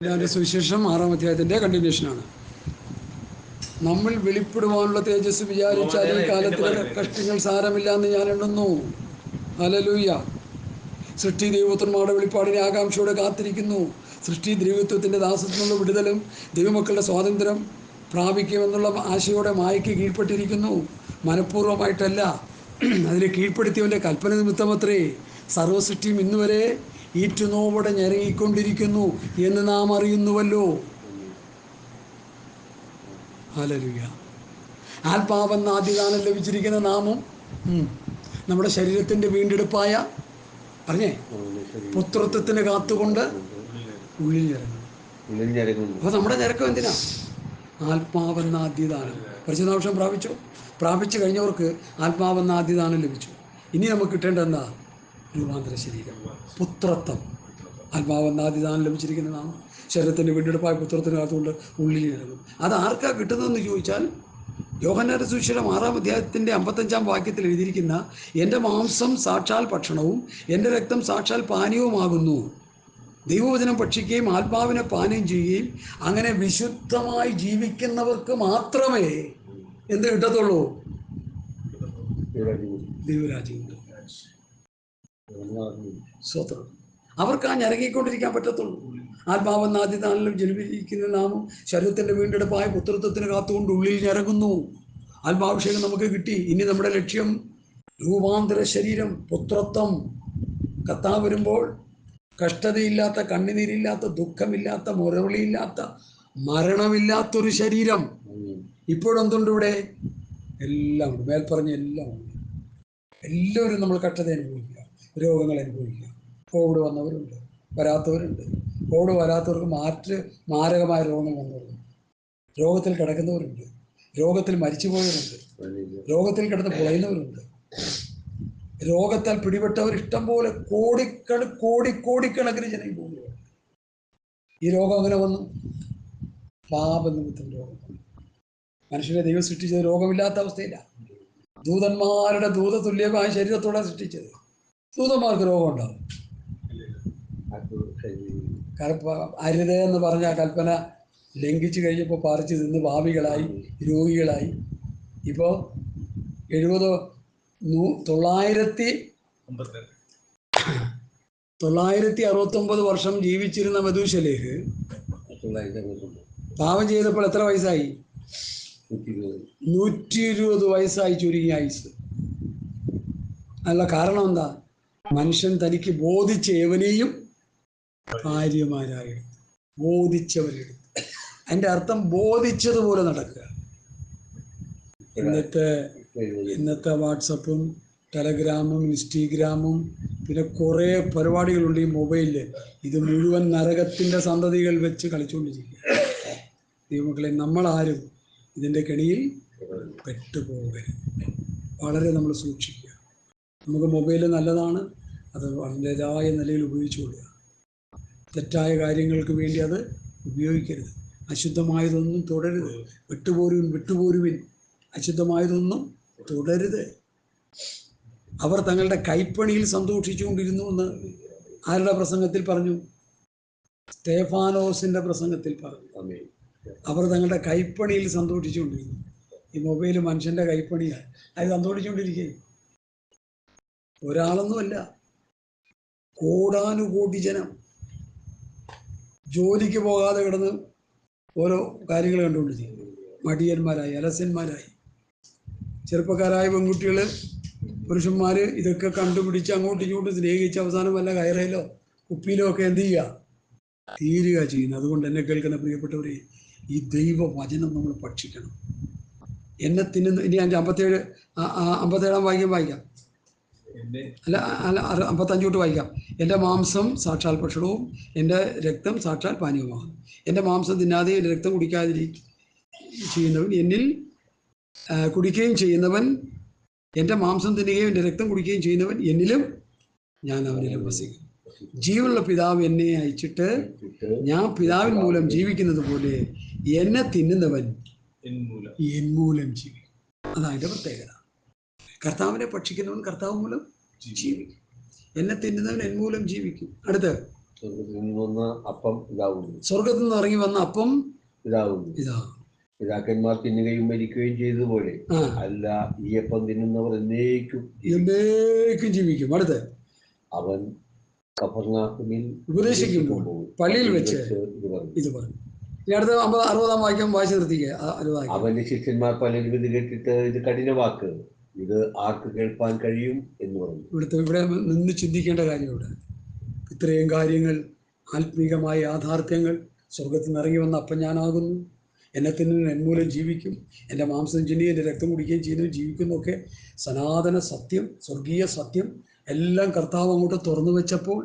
സുവിശേഷം 6-ാം അധ്യായത്തിൻ്റെ കണ്ടിന്യൂഷനാണ്. നമ്മൾ വെളിപ്പെടുവാനുള്ള തേജസ് വിചാരിച്ചാൽ ഈ കാലത്തിലെ കഷ്ടങ്ങൾ സാരമില്ല എന്ന് ഞാൻ എണ്ണുന്നു. ഹല്ലേലൂയ. സൃഷ്ടി ദൈവപുത്രന്മാരുടെ വെളിപ്പാടിനെ ആകാംക്ഷയോടെ കാത്തിരിക്കുന്നു. സൃഷ്ടി ദൈവത്വത്തിൻ്റെ ദാസത്വത്തിനുള്ള വിടുതലും ദൈവമക്കളുടെ സ്വാതന്ത്ര്യം പ്രാപിക്കുമെന്നുള്ള ആശയോടെ മായയ്ക്ക് കീഴ്പ്പെട്ടിരിക്കുന്നു. മനഃപൂർവ്വമായിട്ടല്ല, അതിനെ കീഴ്പ്പെടുത്തിയവൻ്റെ കൽപ്പന നിമിത്തമത്രേ സർവ്വസൃഷ്ടിയും ഇന്നുവരെ ഈറ്റുനോവോടെ ഞെരങ്ങിക്കൊണ്ടിരിക്കുന്നു എന്ന് നാം അറിയുന്നുവല്ലോ. ഹല്ലേലൂയ. ആത്മാവെന്ന ആദ്യദാനം ലഭിച്ചിരിക്കുന്ന നാമും നമ്മുടെ ശരീരത്തിൻ്റെ വീണ്ടെടുപ്പായ പറഞ്ഞേ പുത്രത്വത്തിന് കാത്തുകൊണ്ട് ഉള്ളിൽ ഞരങ്ങും. അപ്പോൾ നമ്മുടെ ഞരക്കം എന്തിനാ? ആത്മാവെന്ന ആദ്യദാനം. പരിശുദ്ധാംശം പ്രാപിച്ചു കഴിഞ്ഞവർക്ക് ആത്മാവെന്ന ആദ്യദാനം ലഭിച്ചു. ഇനി നമുക്ക് കിട്ടേണ്ട എന്താ? രൂപാന്തര ശരീരം, പുത്രത്വം. ആത്മാവെന്ന ആദ്യദാനം ലഭിച്ചിരിക്കുന്ന നാം ശരീരത്തിൻ്റെ വീണ്ടെടുപ്പായ പുത്രത്തിന് കാത്തുകൊണ്ട് ഉള്ളിൽ ഞരങ്ങും. അത് ആർക്കാ കിട്ടുന്നതെന്ന് ചോദിച്ചാൽ, യോഹന്നാന്റെ സുവിശേഷം 6-ാം അധ്യായത്തിൻ്റെ 55-ാം വാക്യത്തിൽ എഴുതിയിരിക്കുന്ന എൻ്റെ മാംസം സാക്ഷാൽ ഭക്ഷണവും എൻ്റെ രക്തം സാക്ഷാൽ പാനീയവുമാകുന്നു. ദൈവവചനം ഭക്ഷിക്കുകയും ആത്മാവിനെ പാനീയം ചെയ്യുകയും അങ്ങനെ വിശുദ്ധമായി ജീവിക്കുന്നവർക്ക് മാത്രമേ എന്ത് കിട്ടത്തുള്ളൂ? ദൈവരാജ്യം. സ്വത്രം. അവർക്ക് ആ ഞരങ്ങിക്കൊണ്ടിരിക്കാൻ പറ്റത്തുള്ളൂ. ആത്മാവെന്ന ആദ്യദാനം ജനിപ്പിക്കുന്ന നാമം ശരീരത്തിൻ്റെ വീണ്ടെടുപ്പായ പുത്രത്വത്തിന് കാത്തുകൊണ്ട് ഉള്ളിൽ ഞരങ്ങുന്നു. ആത്മാഭിഷേകം നമുക്ക് കിട്ടി. ഇനി നമ്മുടെ ലക്ഷ്യം രൂപാന്തര ശരീരം, പുത്രത്വം. കർത്താവ് വരുമ്പോൾ കഷ്ടതയില്ലാത്ത, കണ്ണുനീരില്ലാത്ത, ദുഃഖമില്ലാത്ത, മുറവിളിയില്ലാത്ത, മരണമില്ലാത്തൊരു ശരീരം. ഇപ്പോഴെന്തുണ്ട് ഇവിടെ? എല്ലാം ഉണ്ട്. മേൽപ്പറഞ്ഞ എല്ലാം ഉണ്ട്. എല്ലാവരും നമ്മൾ കഷ്ടത അനുഭവിക്കുക, രോഗങ്ങൾ അനുഭവിക്കുക. കോവിഡ് വന്നവരുണ്ട്, വരാത്തവരുണ്ട്. കോവിഡ് വരാത്തവർക്ക് മാരകമായ രോഗങ്ങൾ വന്നവരുണ്ട്. രോഗത്തിൽ കിടക്കുന്നവരുണ്ട്, രോഗത്തിൽ മരിച്ചുപോയവരുണ്ട്, രോഗത്തിൽ കിടന്ന് പുളയുന്നവരുണ്ട്. രോഗത്താൽ പിടിപെട്ടവർ ഇഷ്ടം പോലെ കോടിക്കണക്കിന് ജനം പോവുകയാണ്. ഈ രോഗം അങ്ങനെ വന്നു? പാപനിമിത്തം രോഗം വന്നു. മനുഷ്യനെ ദൈവം സൃഷ്ടിച്ചത് രോഗമില്ലാത്ത അവസ്ഥയില്ല. ദൂതന്മാരുടെ ദൂതതുല്യമായ ശരീരത്തോടെ സൃഷ്ടിച്ചത്. ദൂതന്മാർക്ക് രോഗം ഉണ്ടാവും. അരുത് എന്ന് പറഞ്ഞ കൽപ്പന ലംഘിച്ചു കഴിഞ്ഞപ്പോൾ പറിച്ചു നിന്ന് പാപികളായി, രോഗികളായി. ഇപ്പോൾ 969 വർഷം ജീവിച്ചിരുന്ന മധുശലേഹ് പാപം ചെയ്തപ്പോൾ എത്ര വയസ്സായി? 120 വയസ്സായി ചുരുങ്ങിയ ആയുസ്. അതിനുള്ള കാരണം എന്താ? മനുഷ്യൻ തനിക്ക് ബോധിച്ച ഏവനെയും ഭാര്യമാരായെടുത്തു, ബോധിച്ചവരെടുത്തു. അതിൻ്റെ അർത്ഥം ബോധിച്ചതുപോലെ നടക്കുക. ഇന്നത്തെ വാട്സപ്പും ടെലഗ്രാമും ഇൻസ്റ്റഗ്രാമും പിന്നെ കുറേ പരിപാടികളുണ്ട് ഈ മൊബൈലിൽ. ഇത് മുഴുവൻ നരകത്തിൻ്റെ സന്തതികൾ വെച്ച് കളിച്ചുകൊണ്ടിരിക്കുക. ദൈവമക്കളെ, നമ്മളാരും ഇതിൻ്റെ കെണിയിൽ പെട്ടുപോകരുത്. വളരെ നമ്മൾ സൂക്ഷിക്കുക. നമുക്ക് മൊബൈൽ നല്ലതാണ്, അത് വളരെതായ നിലയിൽ ഉപയോഗിച്ചുകൊള്ളുക. തെറ്റായ കാര്യങ്ങൾക്ക് വേണ്ടി അത് ഉപയോഗിക്കരുത്. അശുദ്ധമായതൊന്നും തുടരുത്. വിട്ടുപോരുവിൻ. അശുദ്ധമായതൊന്നും തുടരുത്. അവർ തങ്ങളുടെ കൈപ്പണിയിൽ സന്തോഷിച്ചുകൊണ്ടിരുന്നു എന്ന് ആരുടെ പ്രസംഗത്തിൽ പറഞ്ഞു? സ്തേഫാനോസിൻ്റെ പ്രസംഗത്തിൽ പറഞ്ഞു. അവർ തങ്ങളുടെ കൈപ്പണിയിൽ സന്തോഷിച്ചുകൊണ്ടിരുന്നു. ഈ മൊബൈൽ മനുഷ്യൻ്റെ കൈപ്പണിയാണ്. അത് സന്തോഷിച്ചുകൊണ്ടിരിക്കുകയും ഒരാളൊന്നുമല്ല, കോടാനുകോടി ജനം ജോലിക്ക് പോകാതെ കിടന്ന് ഓരോ കാര്യങ്ങൾ കണ്ടുകൊണ്ടിരിക്കും. മടിയന്മാരായി, അലസന്മാരായി. ചെറുപ്പക്കാരായ പെൺകുട്ടികൾ, പുരുഷന്മാർ ഇതൊക്കെ കണ്ടുപിടിച്ച് അങ്ങോട്ടും ഇങ്ങോട്ടും സ്നേഹിച്ച് അവസാനം വല്ല കയറയിലോ കുപ്പിയിലോ ഒക്കെ എന്ത് ചെയ്യുക? തീരുക ചെയ്യുന്നത്. അതുകൊണ്ട് എന്നെ കേൾക്കുന്ന പ്രിയപ്പെട്ടവരെ, ഈ ദൈവവചനം നമ്മൾ ഭക്ഷിക്കണം. എന്നെ തിന്നുന്ന, ഇനി 57-ാം വായിക്കാം. അല്ല 55 വായിക്കാം. എൻ്റെ മാംസം സാക്ഷാൽ ഭക്ഷണവും എൻ്റെ രക്തം സാക്ഷാൽ പാനീയവുമാണ്. എൻ്റെ മാംസം തിന്നാതെ എൻ്റെ രക്തം ചെയ്യുന്നവൻ എന്നിൽ കുടിക്കുകയും ചെയ്യുന്നവൻ, എൻ്റെ മാംസം തിന്നുകയും എൻ്റെ രക്തം കുടിക്കുകയും ചെയ്യുന്നവൻ എന്നിലും ഞാൻ അവനിലും വസിക്കും. ജീവനുള്ള പിതാവ് എന്നെ അയച്ചിട്ട് ഞാൻ പിതാവിൻ മൂലം ജീവിക്കുന്നത് പോലെ എന്നെ തിന്നുന്നവൻ എൻ മൂലം ജീവിക്കും. അതതിൻ്റെ പ്രത്യേകത. കർത്താവിനെ ഭക്ഷിക്കുന്നവൻ കർത്താവ് മൂലം ജീവിക്കും. എന്നെ തിന്നുന്നവൻ എൻ മൂലം ജീവിക്കും. അടുത്ത് സ്വർഗത്തിൽ നിന്ന് വന്ന അപ്പം ഇതാവുന്നു. സ്വർഗത്തിൽ നിന്ന് ഇറങ്ങി വന്ന അപ്പം ഇതാവുന്നു. പിതാക്കന്മാർ തിന്നുകയും മരിക്കുകയും ചെയ്തതുപോലെ അല്ല, ഈ അപ്പം തിന്നുന്നവർ എന്നേക്കും ജീവിക്കും. അടുത്ത് അവൻ കഫർനാഹൂമിൽ ഉപദേശിക്കുമ്പോൾ പള്ളിയിൽ വെച്ച് ഇത് പറഞ്ഞു. ഇനി അടുത്ത 60-ാം വാക്യം വായിച്ചു നിർത്തിക്കുക. അവന്റെ ശിഷ്യന്മാർ പലരും ഇത് കേട്ടിട്ട് ഇത് കഠിന വാക്ക്, ഇത് ആർക്ക് കേൾപ്പാൻ കഴിയും എന്ന് പറഞ്ഞു. ഇവിടെ നിന്ന് ചിന്തിക്കേണ്ട കാര്യം ഇവിടെ ഇത്രയും കാര്യങ്ങൾ, ആത്മീകമായ യാഥാർത്ഥ്യങ്ങൾ. സ്വർഗത്തിൽ നിന്ന് ഇറങ്ങി വന്ന അപ്പം ഞാനാകുന്നു, എന്നെ തിന്നുന്ന എന്മൂലം ജീവിക്കും, എൻ്റെ മാംസം ചിന്നി എൻ്റെ രക്തം കുടിക്കുകയും ചെയ്യുന്നു ജീവിക്കുന്നൊക്കെ സനാതന സത്യം, സ്വർഗീയ സത്യം എല്ലാം കർത്താവ് അങ്ങോട്ട് തുറന്നു വെച്ചപ്പോൾ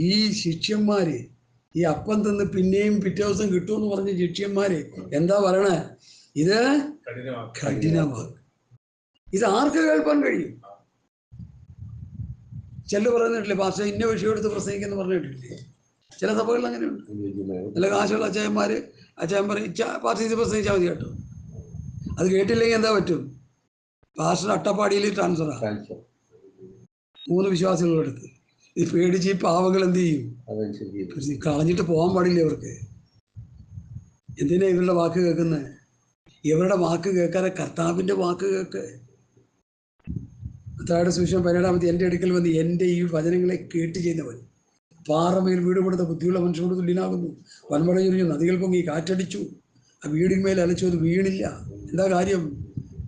ഈ ശിഷ്യന്മാര് ഈ അപ്പം തിന്ന് പിന്നെയും പിറ്റേ ദിവസം കിട്ടുമെന്ന് പറഞ്ഞ ശിഷ്യന്മാര് എന്താ പറയണേ? ഇത് കഠിനമാണ്. ഇത് ആർക്ക് കേൾപ്പാൻ കഴിയും? ചില പറയുന്നിട്ടില്ലേ, പാസ്റ്റർ ഇന്ന വിഷയം എടുത്ത് പ്രസംഗിക്കുന്നു പറഞ്ഞിട്ടില്ലേ? ചില സഭകളിൽ അങ്ങനെയുണ്ട്. നല്ല കാശുള്ള അച്ചായൻ പറയും പാസ്റ്റർ ഇത് പ്രസംഗിച്ചാൽ മതി കേട്ടോ. അത് കേട്ടില്ലെങ്കിൽ എന്താ പറ്റും? പാസ്റ്റർ അട്ടപ്പാടിയിൽ ട്രാൻസ്ഫറാണ് 3 വിശ്വാസികളുടെ അടുത്ത്. ഇത് പേടിച്ച് ഈ പാവങ്ങൾ എന്ത് ചെയ്യും? കളഞ്ഞിട്ട് പോകാൻ പാടില്ല ഇവർക്ക്. എന്തിനാ ഇവരുടെ വാക്ക് കേൾക്കുന്നത്? ഇവരുടെ വാക്ക് കേൾക്കാതെ കർത്താവിൻ്റെ വാക്ക് കേൾക്ക്. മത്തായിയുടെ സുവിശേഷം 17-ാമത്തെ എൻ്റെ അടുക്കൽ വന്ന് എൻ്റെ ഈ വചനങ്ങളെ കേട്ട് ചെയ്യുന്നവൻ പാറമേൽ വീട് കൊടുത്ത ബുദ്ധിയുള്ള മനുഷ്യനോട് തുല്യനാകുന്നു. വൻമഴ ചൊരിഞ്ഞു, നദികൾ പൊങ്ങി, കാറ്റടിച്ചു, ആ വീടിന്മേൽ അലച്ചു, അത് വീണില്ല. എന്താ കാര്യം?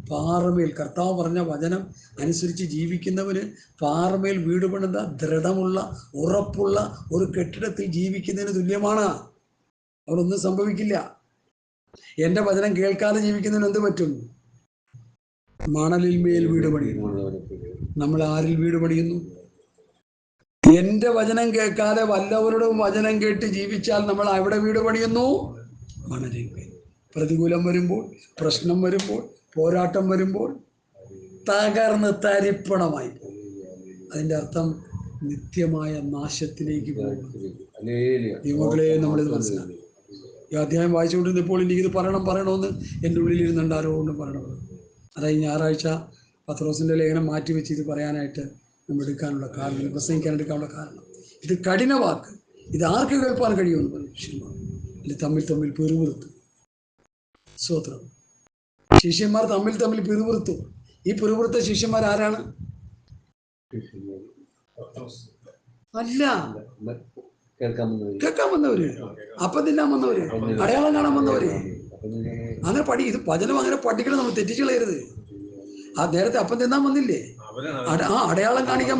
പാറമേൽ കർത്താവ് പറഞ്ഞ വചനം അനുസരിച്ച് ജീവിക്കുന്നവന് പാറമേൽ വീട് പണിത ദൃഢമുള്ള ഉറപ്പുള്ള ഒരു കെട്ടിടത്തിൽ ജീവിക്കുന്നതിന് തുല്യമാണ്. അവരൊന്നും സംഭവിക്കില്ല. എൻ്റെ വചനം കേൾക്കാതെ ജീവിക്കുന്നതിന് എന്ത് പറ്റും? മണലിൽ മേൽ വീട് പണിയുന്നു. നമ്മൾ ആരിൽ വീട് പണിയുന്നു? എൻ്റെ വചനം കേൾക്കാതെ വല്ലവരുടെയും വചനം കേട്ട് ജീവിച്ചാൽ നമ്മൾ അവിടെ വീട് പണിയുന്നു, മണലിൽ മേൽ. പ്രതികൂലം വരുമ്പോൾ, പ്രശ്നം വരുമ്പോൾ, പോരാട്ടം വരുമ്പോൾ തകർന്ന് തരിപ്പണമായി പോകും. അതിൻ്റെ അർത്ഥം നിത്യമായ നാശത്തിലേക്ക് പോകും. ഈ മകളെ നമ്മളിത് മനസ്സിലാക്കി. ഈ അധ്യായം വായിച്ചുകൊണ്ടിരുന്നപ്പോൾ എനിക്കിത് പറയണമെന്ന് എൻ്റെ ഉള്ളിലിരുന്നുണ്ട്. ആരോടും പറയണമെന്ന്. അതായത് ഞായറാഴ്ച പത്രോസിൻ്റെ ലേഖനം മാറ്റിവെച്ച് ഇത് പറയാനായിട്ട് നമ്മൾ എടുക്കാനുള്ള കാരണം, പ്രസംഗിക്കാനെടുക്കാനുള്ള കാരണം, ഇത് കഠിന വാക്ക്, ഇത് ആർക്ക് കേൾപ്പാൻ കഴിയുമെന്ന് പറഞ്ഞു. ശിഷ്യന്മാർ ഇത് തമ്മിൽ പെരുവിറുത്തു. സ്തോത്രം. ശിഷ്യന്മാർ തമ്മിൽ പിറുപിറുത്തു. ഈ പിറുപിറുത്ത ശിഷ്യന്മാർ ആരാണ്? അല്ല, കേൾക്കാൻ വന്നവര്, അപ്പം തിന്നാൻ വന്നവര്, അടയാളം കാണാൻ വന്നവര്. അങ്ങനെ ഇത് വചനം അങ്ങനെ പഠിക്കണം. നമ്മൾ തെറ്റിച്ചു കളയരുത്. ആ നേരത്തെ അപ്പം തിന്നാൻ വന്നില്ലേ? അടയാളം കാണിക്കാൻ.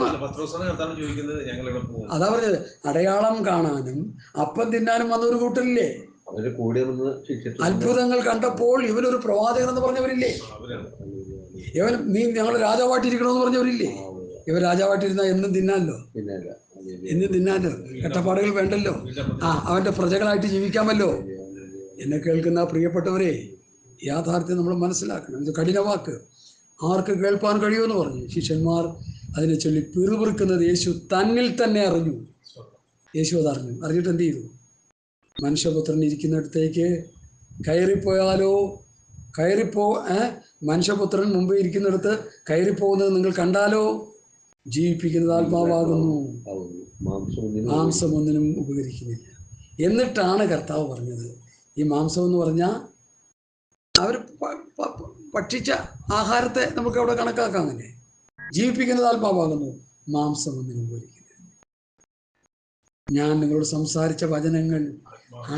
അതാ പറഞ്ഞത്, അടയാളം കാണാനും അപ്പം തിന്നാനും വന്ന ഒരു കൂട്ടരില്ലേ? അത്ഭുതങ്ങൾ കണ്ടപ്പോൾ ഇവനൊരു പ്രവാചകൻ എന്ന് പറഞ്ഞവരില്ലേ? നീ ഞങ്ങൾ രാജാവായിട്ടിരിക്കണമെന്ന് പറഞ്ഞവരില്ലേ? ഇവർ രാജാവായിട്ടിരുന്ന എന്നും തിന്നാലോ, കട്ടപ്പാടുകൾ വേണ്ടല്ലോ. അവന്റെ പ്രജകളായിട്ട് ജീവിക്കാമല്ലോ. എന്നെ കേൾക്കുന്ന പ്രിയപ്പെട്ടവരെ, യാഥാർത്ഥ്യം നമ്മൾ മനസ്സിലാക്കണം. ഇത് കഠിന വാക്ക്, ആർക്ക് കേൾപ്പാൻ കഴിയുമെന്ന് പറഞ്ഞു. ശിഷ്യന്മാർ അതിനെ ചൊല്ലി പിറുപിറുക്കുന്നത് യേശു തന്നിൽ തന്നെ അറിഞ്ഞു. യേശു അതറിഞ്ഞു. അറിഞ്ഞിട്ട് എന്ത് ചെയ്തു? മനുഷ്യപുത്രൻ ഇരിക്കുന്നിടത്തേക്ക് കയറിപ്പോയാലോ? മനുഷ്യപുത്രൻ മുമ്പേ ഇരിക്കുന്നിടത്ത് കയറിപ്പോകുന്നത് നിങ്ങൾ കണ്ടാലോ? ജീവിപ്പിക്കുന്നത് ആത്മാവാകുന്നു, മാംസം ഒന്നിനും ഉപകരിക്കുന്നില്ല. എന്നിട്ടാണ് കർത്താവ് പറഞ്ഞത്, ഈ മാംസം എന്ന് പറഞ്ഞാൽ അവർ ഭക്ഷിച്ച ആഹാരത്തെ നമുക്ക് അവിടെ കണക്കാക്കാം. അങ്ങനെ ജീവിപ്പിക്കുന്നത് ആത്മാവാകുന്നു, മാംസം ഒന്നിനും ഉപകരിക്കുന്നില്ല. ഞാൻ നിങ്ങളോട് സംസാരിച്ച വചനങ്ങൾ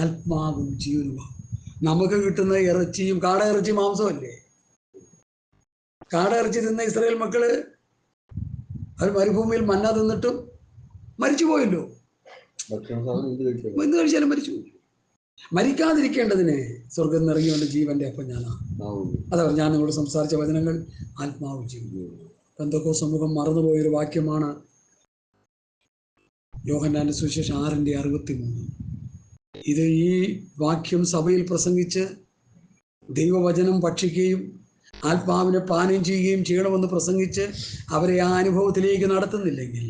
ആത്മാവും ജീവനുമാകും. നമുക്ക് കിട്ടുന്ന ഇറച്ചിയും, കാടയിറച്ചി മാംസമല്ലേ? കാടയിറച്ചി തിന്ന ഇസ്രായേൽ മക്കള് അവർ മരുഭൂമിയിൽ മന്ന തിന്നിട്ടും മരിച്ചുപോയല്ലോ. എന്ത് കഴിച്ചാലും മരിച്ചു. മരിക്കാതിരിക്കേണ്ടതിന് സ്വർഗം നിറങ്ങിയുണ്ട് ജീവന്റെ അപ്പം ഞാനാണ്. അതാ ഞാൻ നിങ്ങളോട് സംസാരിച്ച വചനങ്ങൾ ആത്മാവും ജീവനും. പെന്തക്കോസ്ത് സമൂഹം മറന്നുപോയൊരു വാക്യമാണ് യോഹന്നാന്റെ സുവിശേഷം 6:63. ഇത് ഈ വാക്യം സഭയിൽ പ്രസംഗിച്ച് ദൈവവചനം ഭക്ഷിക്കുകയും ആത്മാവിനെ പാനം ചെയ്യുകയും ചെയ്യണമെന്ന് പ്രസംഗിച്ച് അവരെ ആ അനുഭവത്തിലേക്ക് നടത്തുന്നില്ലെങ്കിൽ